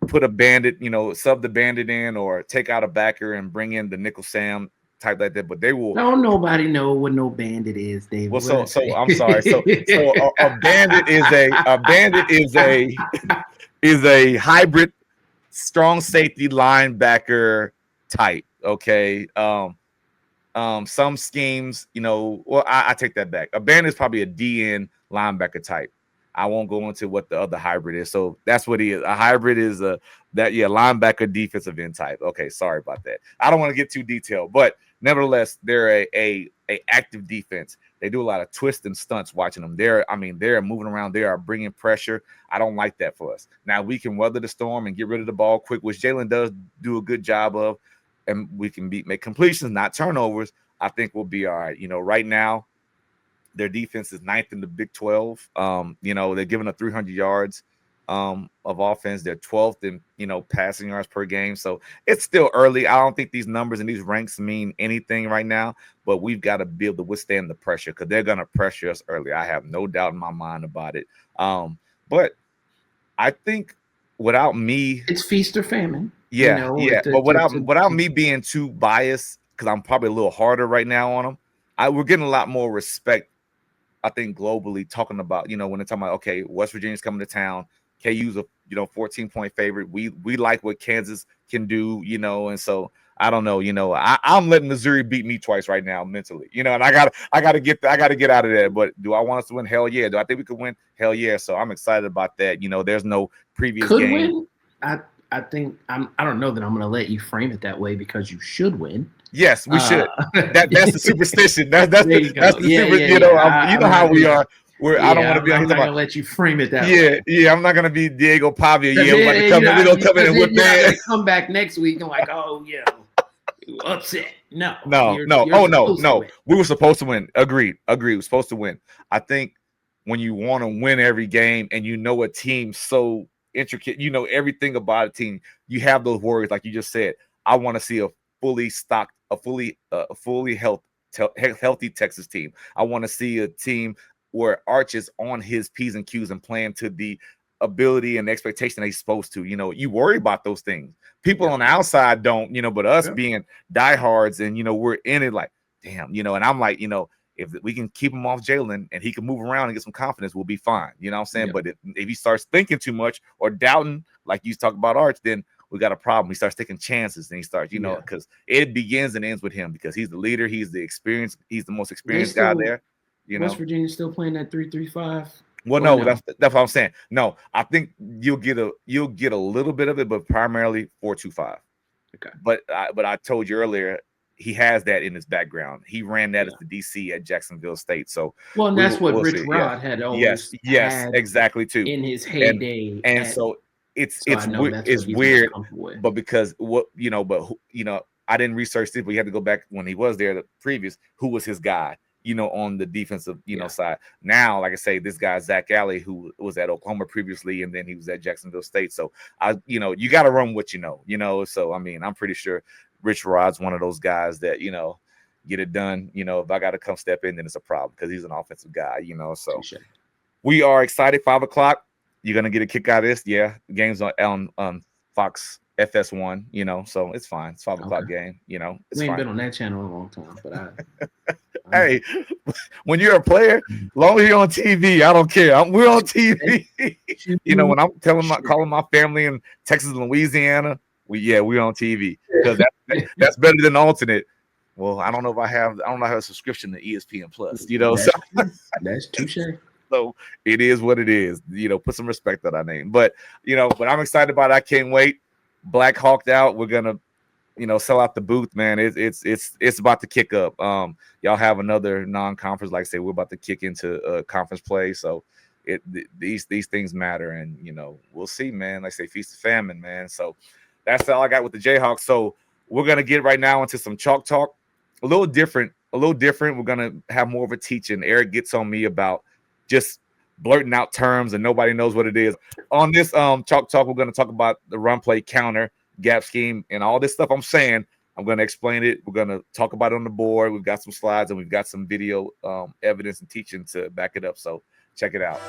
put a bandit, sub the bandit in or take out a backer and bring in the nickel Sam type like that. But they will. Don't nobody know what no bandit is, David. Well, so I'm sorry. So a bandit is a hybrid strong safety linebacker type. Okay. Some schemes, well, I take that back. A bandit is probably a DN linebacker type. I won't go into what the other hybrid is. So that's what he is. A hybrid is linebacker defensive end type. Okay, sorry about that. I don't want to get too detailed, but nevertheless, they're a active defense. They do a lot of twists and stunts watching them. They're moving around. They are bringing pressure. I don't like that for us. Now we can weather the storm and get rid of the ball quick, which Jalen does do a good job of, and we can make completions, not turnovers. I think we'll be all right. Right now, their defense is 9th in the Big 12. They're giving up 300 yards of offense. They're 12th in, passing yards per game. So it's still early. I don't think these numbers and these ranks mean anything right now, but we've got to be able to withstand the pressure because they're going to pressure us early. I have no doubt in my mind about it. But I think without me, it's feast or famine. Yeah. But without me being too biased, because I'm probably a little harder right now on them, we're getting a lot more respect, I think, globally, talking about, when they're talking about, okay, West Virginia's coming to town. KU's a 14-point favorite. We like what Kansas can do, and so I don't know, I'm letting Missouri beat me twice right now mentally, and I gotta get out of there. But do I want us to win? Hell yeah. Do I think we could win? Hell yeah. So I'm excited about that. There's no previous could game. Win. I think I don't know that I'm going to let you frame it that way because you should win. Yes, we should. That's the superstition. That's the super. How we are. I don't want to be. I'm not going to let you frame it that way. Yeah. I'm not going to be Diego Pavia. We're going to come in and whip that. Come back next week and like, oh yeah, upset. No. Oh no. We were supposed to win. Agreed. We're supposed to win. I think when you want to win every game and a team so intricate, everything about a team, you have those worries, like you just said. I want to see a fully stocked, a fully healthy Texas team. I want to see a team where Arch is on his P's and Q's and playing to the ability and expectation that he's supposed to. You worry about those things. People on the outside don't, but us being diehards and, we're in it like, damn, and I'm like, if we can keep him off Jalen and he can move around and get some confidence, we'll be fine. You know what I'm saying? But if he starts thinking too much or doubting, like you talk about Arch, then we got a problem. He starts taking chances and he starts, because it begins and ends with him because he's the leader. He's the experienced. He's the most experienced guy there. West Virginia's still playing that 3-3-5. Well, no, that's what I'm saying. No, I think you'll get a little bit of it, but primarily 4-2-5. Okay. But I told you earlier, he has that in his background. He ran that as the DC at Jacksonville State. So that's what Rich Rod had always had exactly too in his heyday. And so it's weird, but because I didn't research this, but you had to go back when he was there, the previous, who was his guy, on the defensive, side. Now, like I say, this guy, Zach Alley, who was at Oklahoma previously, and then he was at Jacksonville State. So you got to run what so, I mean, I'm pretty sure Rich Rod's one of those guys that, get it done. If I got to come step in, then it's a problem because he's an offensive guy. So Touche. we are excited. 5 o'clock. You're gonna get a kick out of this. Yeah, the game's on Fox FS1. So it's fine. It's 5 o'clock Okay. game. It's We ain't fine. been on that channel in a long time, but I know. Hey, when you're a player, long as you're on TV, I don't care. We're on TV. When I'm calling my family in Texas and Louisiana, we're on TV because that's better than alternate. Well, I don't know if I don't know have a subscription to ESPN Plus. That's touche. So it is what it is. Put some respect on our name. But but I'm excited about it. I can't wait. Black Hawked out. We're gonna sell out the booth, man. It's about to kick up. Y'all have another non-conference, like I say, we're about to kick into conference play. So these things matter, and we'll see, man. Like I say, feast of famine, man. So that's all I got with the Jayhawks. So we're gonna get right now into some chalk talk. A little different. We're gonna have more of a teaching. Eric gets on me about just blurting out terms and nobody knows what it is. On this chalk talk, we're gonna talk about the run play counter, gap scheme, and all this stuff I'm saying. I'm going to explain it. We're going to talk about it on the board. We've got some slides and we've got some video evidence and teaching to back it up. So check it out.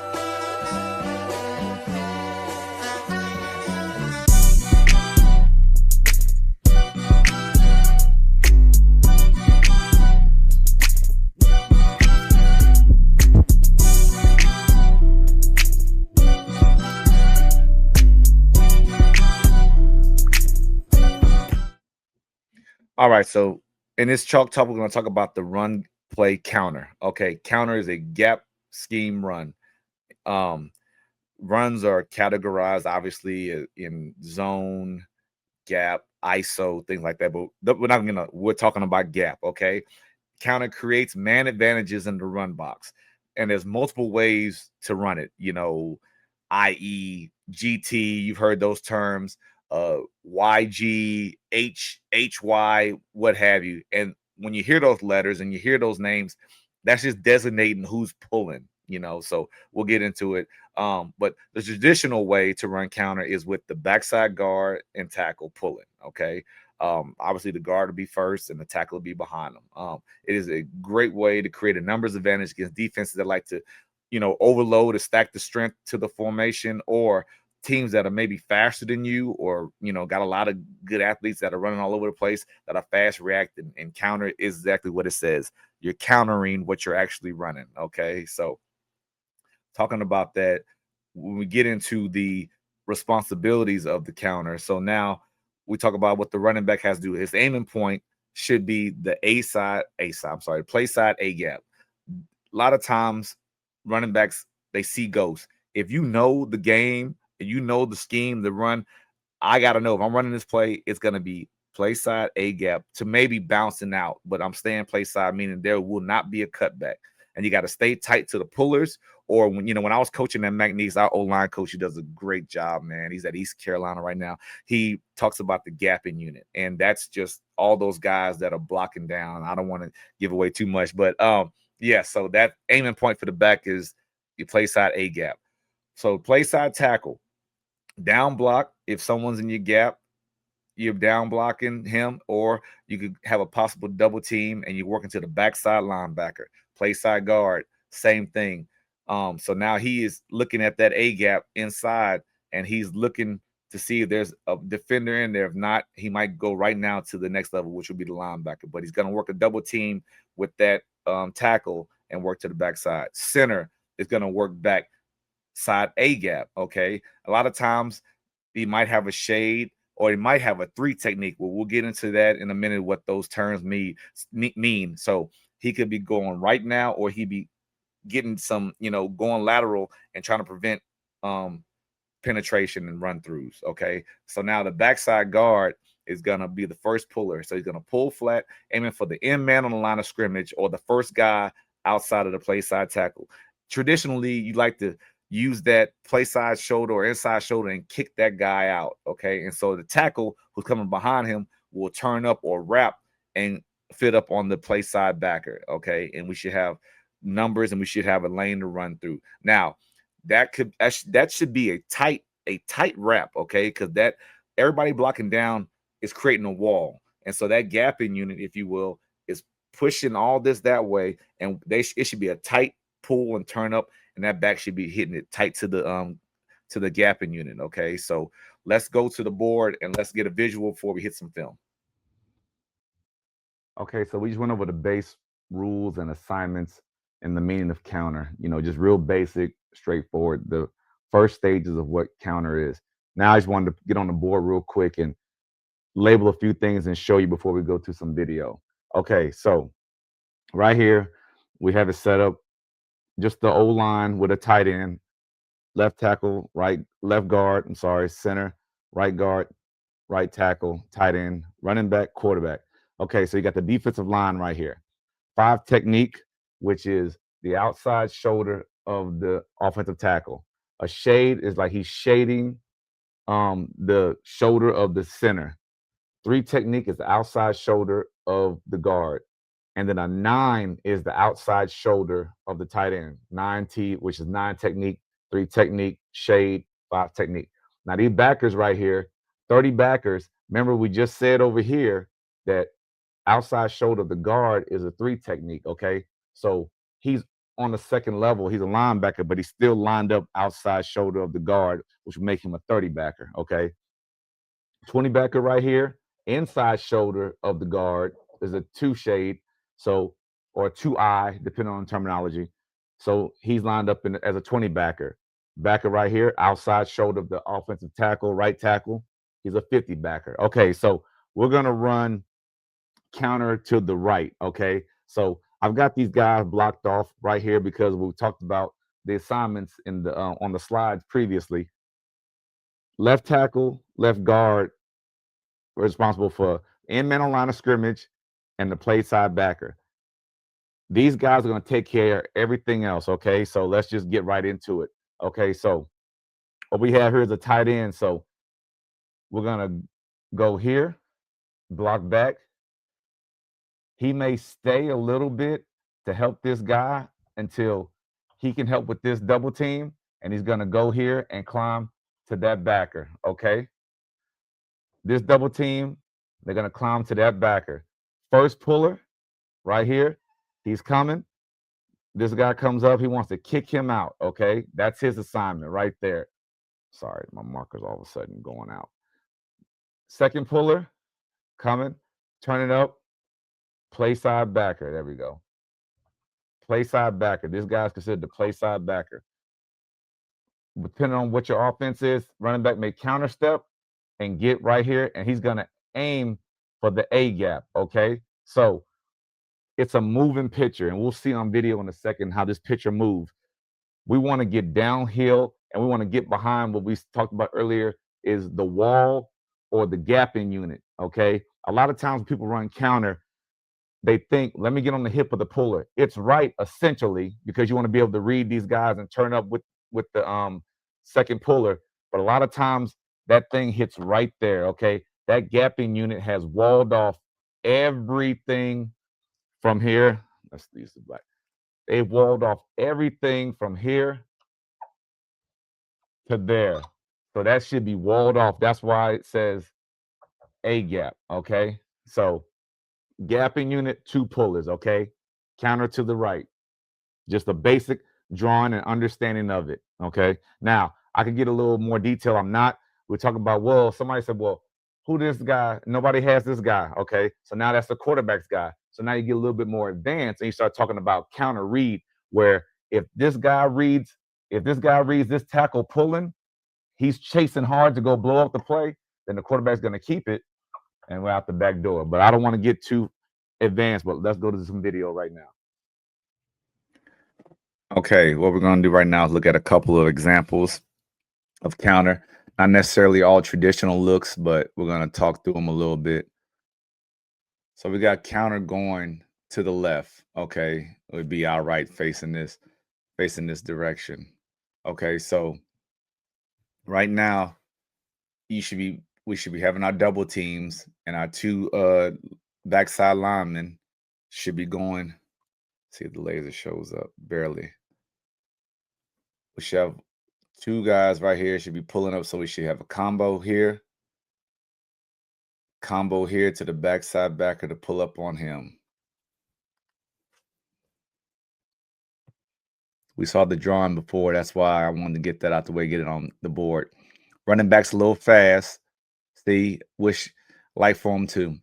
All right, so in this chalk talk, we're going to talk about the run play counter. Okay, counter is a gap scheme run. Runs are categorized obviously in zone, gap, ISO, things like that. But we're talking about gap. Okay, counter creates man advantages in the run box, and there's multiple ways to run it. I.e. GT. You've heard those terms. YG, HY, what have you. And when you hear those letters and you hear those names, that's just designating who's pulling, so we'll get into it. But the traditional way to run counter is with the backside guard and tackle pulling. Okay. Obviously the guard will be first and the tackle will be behind them. It is a great way to create a numbers advantage against defenses that like to, overload or stack the strength to the formation, or teams that are maybe faster than you, or got a lot of good athletes that are running all over the place that are fast react and counter is exactly what it says. You're countering what you're actually running. Okay, so talking about that, when we get into the responsibilities of the counter, so now we talk about what the running back has to do. His aiming point should be the play side A gap. A lot of times running backs, they see ghosts. If you know the game and you know the scheme, the run, I got to know if I'm running this play, it's going to be play side A gap to maybe bouncing out, but I'm staying play side, meaning there will not be a cutback. And you got to stay tight to the pullers. Or when I was coaching at McNeese, our O-line coach, he does a great job, man. He's at East Carolina right now. He talks about the gapping unit, and that's just all those guys that are blocking down. I don't want to give away too much, but yeah, so that aiming point for the back is you play side A gap. So play side tackle, down block. If someone's in your gap, you're down blocking him, or you could have a possible double team and you're working to the backside linebacker. Play side guard, same thing. So now he is looking at that A gap inside, and he's looking to see if there's a defender in there. If not, he might go right now to the next level, which would be the linebacker. But he's going to work a double team with that tackle and work to the backside. Center is going to work back side A gap. Okay, a lot of times he might have a shade or he might have a 3 technique. Well, we'll get into that in a minute, what those terms mean. So he could be going right now, or he be getting some, going lateral and trying to prevent penetration and run throughs. Okay, so now the backside guard is going to be the first puller. So he's going to pull flat, aiming for the end man on the line of scrimmage or the first guy outside of the play side tackle. Traditionally, you like to use that play side shoulder or inside shoulder and kick that guy out. Okay, and so the tackle who's coming behind him will turn up or wrap and fit up on the play side backer. Okay, and we should have numbers and we should have a lane to run through. Now, that should be a tight wrap. Okay, because that everybody blocking down is creating a wall, and so that gapping unit, if you will, is pushing all this that way, and it should be a tight pull and turn up, and that back should be hitting it tight to the gapping unit. Okay, so let's go to the board and let's get a visual before we hit some film. Okay, so we just went over the base rules and assignments and the meaning of counter. Just real basic, straightforward. The first stages of what counter is. Now I just wanted to get on the board real quick and label a few things and show you before we go to some video. Okay, so right here we have it set up just the O line with a tight end, left tackle, left guard, center, right guard, right tackle, tight end, running back, quarterback. Okay, so you got the defensive line right here. 5 technique, which is the outside shoulder of the offensive tackle. A shade is like he's shading the shoulder of the center. 3 technique is the outside shoulder of the guard. And then a 9 is the outside shoulder of the tight end. 9T, which is 9 technique, 3 technique, shade, 5 technique. Now these backers right here, 30 backers. Remember, we just said over here that outside shoulder of the guard is a 3 technique, okay? So he's on the second level. He's a linebacker, but he's still lined up outside shoulder of the guard, which would make him a 30 backer, okay? 20 backer right here, inside shoulder of the guard is a 2 shade, or 2I, depending on the terminology. So he's lined up as a 20 backer. Backer right here, outside shoulder of the offensive tackle, right tackle, he's a 50 backer. Okay, so we're gonna run counter to the right. Okay, so I've got these guys blocked off right here because we talked about the assignments in the on the slides previously. Left tackle, left guard, responsible for in man on line of scrimmage and the play side backer. These guys are going to take care of everything else. Okay, so let's just get right into it. Okay, so what we have here is a tight end. So we're going to go here, block back. He may stay a little bit to help this guy until he can help with this double team, and he's going to go here and climb to that backer. Okay, this double team, they're going to climb to that backer. First puller right here, he's coming. This guy comes up, he wants to kick him out. Okay, that's his assignment right there. Sorry, my marker's all of a sudden going out. Second puller coming, turn it up, play side backer. There we go. Play side backer. This guy's considered the play side backer. Depending on what your offense is, running back may counter step and get right here, and he's going to aim for the A gap. Okay, so it's a moving pitcher, and we'll see on video in a second how this pitcher moves. We want to get downhill, and we want to get behind what we talked about earlier is the wall or the gapping unit. Okay, a lot of times when people run counter, they think, let me get on the hip of the puller. It's right, essentially, because you want to be able to read these guys and turn up with the second puller. But a lot of times that thing hits right there, okay? That gapping unit has walled off everything from here. Let's use the black. They've walled off everything from here to there. So that should be walled off. That's why it says A gap, okay? So gapping unit, 2 pullers, okay? Counter to the right. Just a basic drawing and understanding of it, okay? Now, I can get a little more detail. We're talking about, well, somebody said, well, who this guy? Nobody has this guy, okay? So now that's the quarterback's guy. So now you get a little bit more advanced and you start talking about counter read, where if this guy reads this tackle pulling, he's chasing hard to go blow up the play, then the quarterback's going to keep it and we're out the back door. But I don't want to get too advanced, but let's go to some video right now. Okay, what we're going to do right now is look at a couple of examples of counter. Not necessarily all traditional looks, but we're going to talk through them a little bit. So we got counter going to the left. Okay, it would be our right facing this direction. Okay, so right now we should be having our double teams, and our 2 backside linemen should be going. See if the laser shows up. Barely. We should have 2 guys right here should be pulling up, so we should have a combo here to the backside backer to pull up on him. We saw the drawing before. That's why I wanted to get that out the way, get it on the board. Running back's a little fast. See, wish like for him to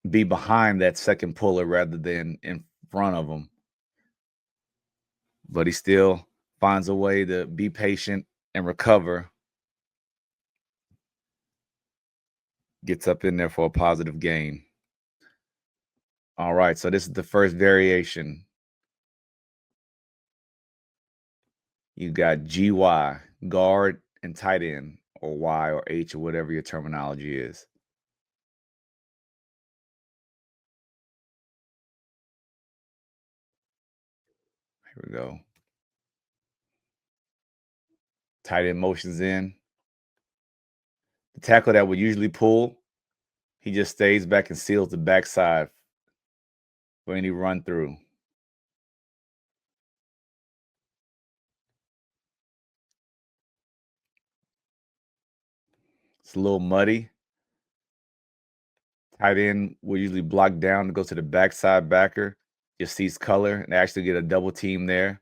be behind that second puller rather than in front of him. But he still finds a way to be patient and recover. Gets up in there for a positive gain. All right, so this is the first variation. You got GY, guard and tight end, or Y or H or whatever your terminology is. Here we go. Tight end motions in. The tackle that would usually pull, he just stays back and seals the backside for any run through. It's a little muddy. Tight end will usually block down to go to the backside backer. Just sees color and actually get a double team there.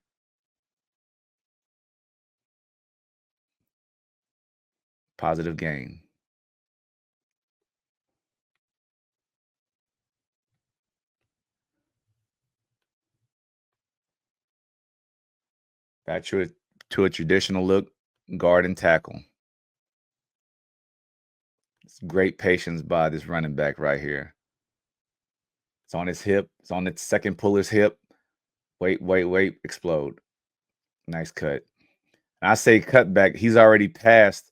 Positive gain. Back to a traditional look, guard and tackle. It's great patience by this running back right here. It's on his hip. It's on its second puller's hip. Wait, explode. Nice cut. And I say cut back. He's already passed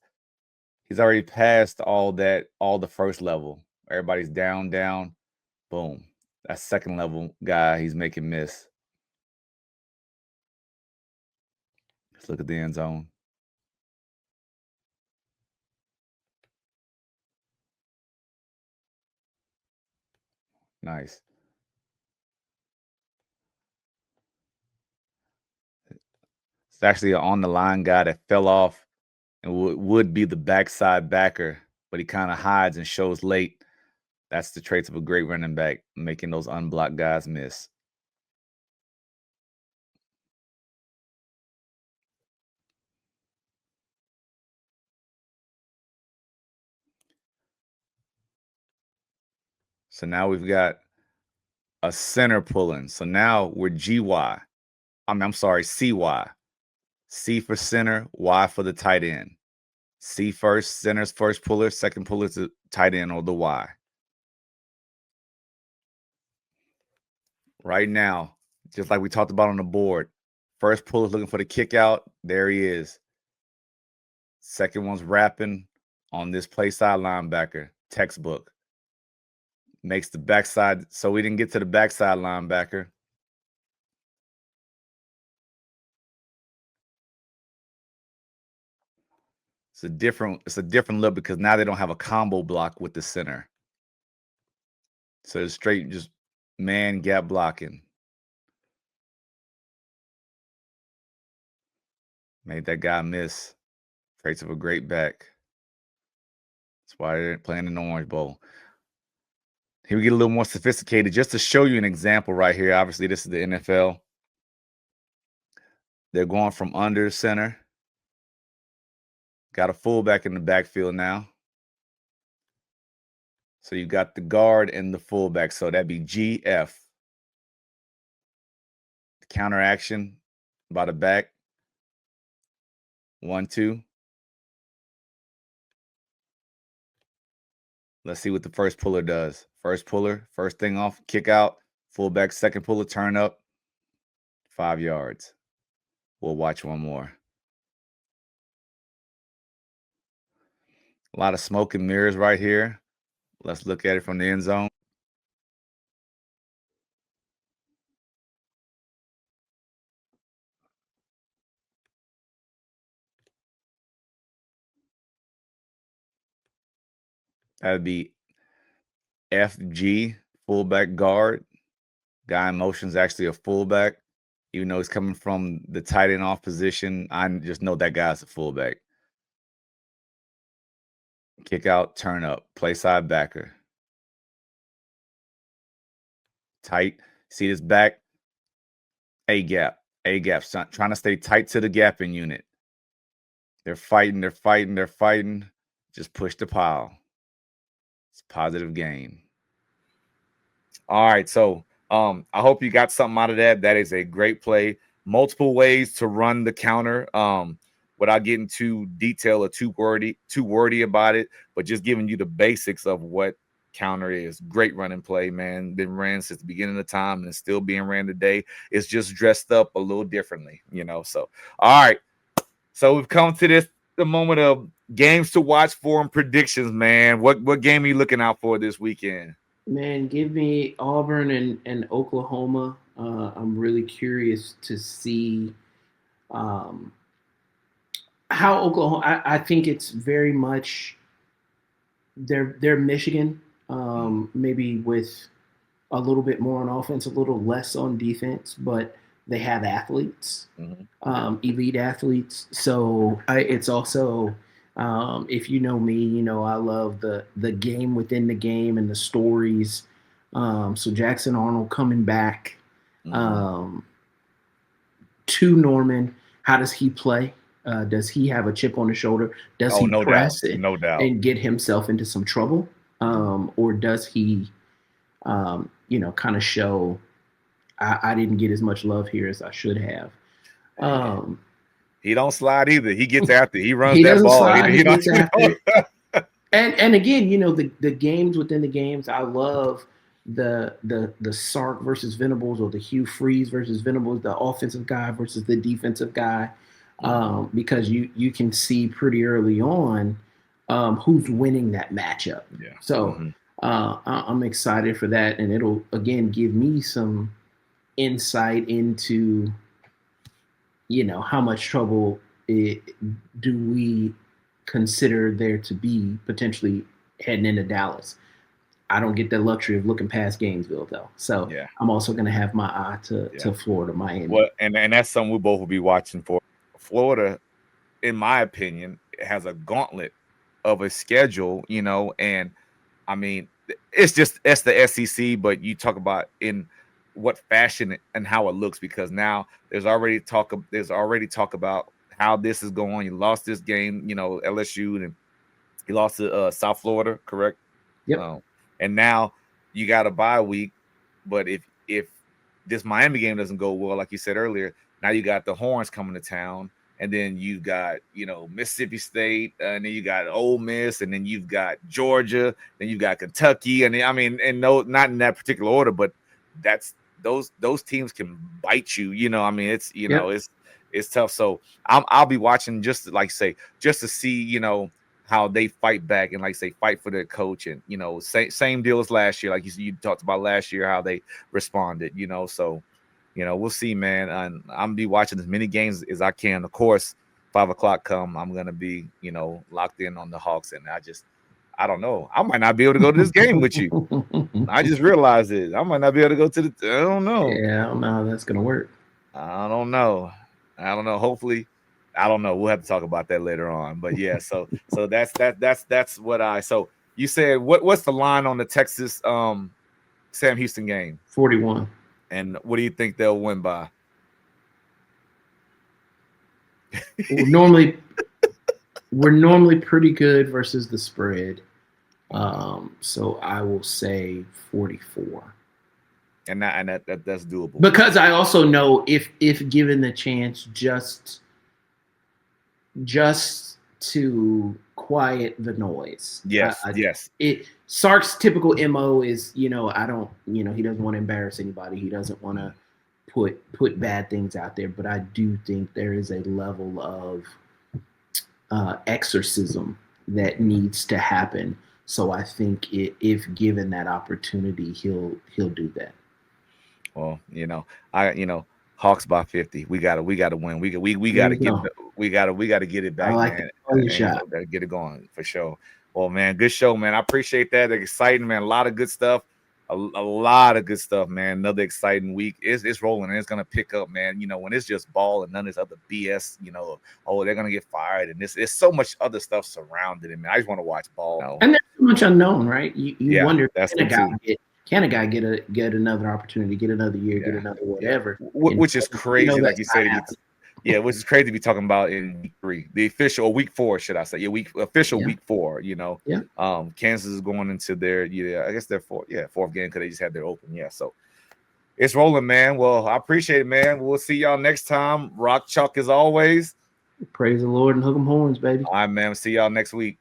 all the first level. Everybody's down, boom. That second level guy, he's making miss. Let's look at the end zone. Nice. It's actually an on the line guy that fell off and would be the backside backer, but he kind of hides and shows late. That's the traits of a great running back, making those unblocked guys miss. So now we've got a center pulling. So now we're GY. I'm sorry, CY. C for center, Y for the tight end. C first, center's first puller, second puller's the tight end or the Y. Right now, just like we talked about on the board, first puller's looking for the kick out. There he is. Second one's wrapping on this play side linebacker, textbook. Makes the backside, so we didn't get to the backside linebacker. It's a different look because now they don't have a combo block with the center. So it's straight just man gap blocking. Made that guy miss. Traits of a great back. That's why they're playing in the Orange Bowl. Here we get a little more sophisticated just to show you an example right here. Obviously, this is the NFL. They're going from under center. Got a fullback in the backfield now. So you got the guard and the fullback. So that'd be GF. Counter action by the back. 1-2. Let's see what the first puller does. First puller, first thing off, kick out. Fullback, second puller, turn up. 5 yards. We'll watch one more. A lot of smoke and mirrors right here. Let's look at it from the end zone. That'd be FG, fullback guard. Guy in motion is actually a fullback. Even though he's coming from the tight end off position, I just know that guy's a fullback. Kick out, turn up, play side backer. Tight. See this back? A gap. A gap, trying to stay tight to the gapping unit. They're fighting. They're fighting. They're fighting. Just push the pile. It's positive gain. All right, so I hope you got something out of that. That is a great play. Multiple ways to run the counter. Without getting too detailed or too wordy about it, but just giving you the basics of what counter is. Great running play, man. Been ran since the beginning of time and it's still being ran today. It's just dressed up a little differently, you know. So, all right. So we've come to the moment of games to watch for and predictions, man. What game are you looking out for this weekend? Man, give me Auburn and Oklahoma. I'm really curious to see um, how Oklahoma. I think it's very much they're Michigan, maybe with a little bit more on offense, a little less on defense, but they have athletes, elite athletes. So it's also, if you know me, you know I love the game within the game and the stories. So Jackson Arnold coming back to Norman. How does he play? Does he have a chip on his shoulder? Does he no press doubt. it No doubt. and get himself into some trouble? Or does he, kind of show I didn't get as much love here as I should have? He don't slide either. He gets after it. He runs he that doesn't ball. Slide, he gets after it. And again, the games within the games, I love the Sark versus Venables or the Hugh Freeze versus Venables, the offensive guy versus the defensive guy, because you can see pretty early on who's winning that matchup. Yeah. So I'm excited for that, and it'll again give me some insight into how much trouble do we consider there to be potentially heading into Dallas. I don't get the luxury of looking past Gainesville though, so I'm also going to have my eye to Florida, Miami. Well, and that's something we both will be watching for. Florida, in my opinion, has a gauntlet of a schedule, and I mean, it's the SEC, but you talk about in what fashion and how it looks, because now there's already talk about how this is going. You lost this game, LSU, and you lost to South Florida, correct? Yep. And now you got a bye week, but if this Miami game doesn't go well, like you said earlier, now you got the Horns coming to town, and then you've got Mississippi State, and then you got Ole Miss, and then you've got Georgia, then you've got Kentucky, and no, not in that particular order, but that's those teams can bite you. It's it's tough. So I'll be watching just to see how they fight back and fight for their coach, and same deal as last year, like you talked about last year, how they responded. So we'll see, man. And I'm be watching as many games as I can. Of course, 5 o'clock come, I'm gonna be locked in on the Hawks, and I don't know. I might not be able to go to this game with you. I just realized it. I might not be able to go to I don't know. Yeah, I don't know how that's gonna work. I don't know. Hopefully, I don't know. We'll have to talk about that later on. But yeah, so that's what I. So you said what's the line on the Texas Sam Houston game? 41. And what do you think they'll win by? We're normally pretty good versus the spread. So I will say 44. And that's doable. Because I also know if given the chance just to quiet the noise. Yes, yes. Sark's typical MO is, he doesn't want to embarrass anybody. He doesn't want to put bad things out there. But I do think there is a level of exorcism that needs to happen. So I think if given that opportunity, he'll do that. Well, Hawks by 50. We gotta win. We gotta get it back, man. Gotta get it going for sure. Well, man, good show, man. I appreciate that. Exciting, man. A lot of good stuff. A lot of good stuff, man. Another exciting week. It's rolling and it's gonna pick up, man. When it's just ball and none of this other BS, they're gonna get fired, and there's so much other stuff surrounding it, man. I just want to watch ball. And there's so much unknown, right? You wonder, that's can a guy Can a guy get another opportunity, get another year, get another whatever? Which is crazy, like you said. Which is crazy to be talking about in week 3, the official, or week 4, should I say? Yeah, week 4. You know, Kansas is going into their I guess their fourth game because they just had their open. Yeah, so it's rolling, man. Well, I appreciate it, man. We'll see y'all next time. Rock chalk as always. Praise the Lord and hook 'em horns, baby. All right, man. See y'all next week.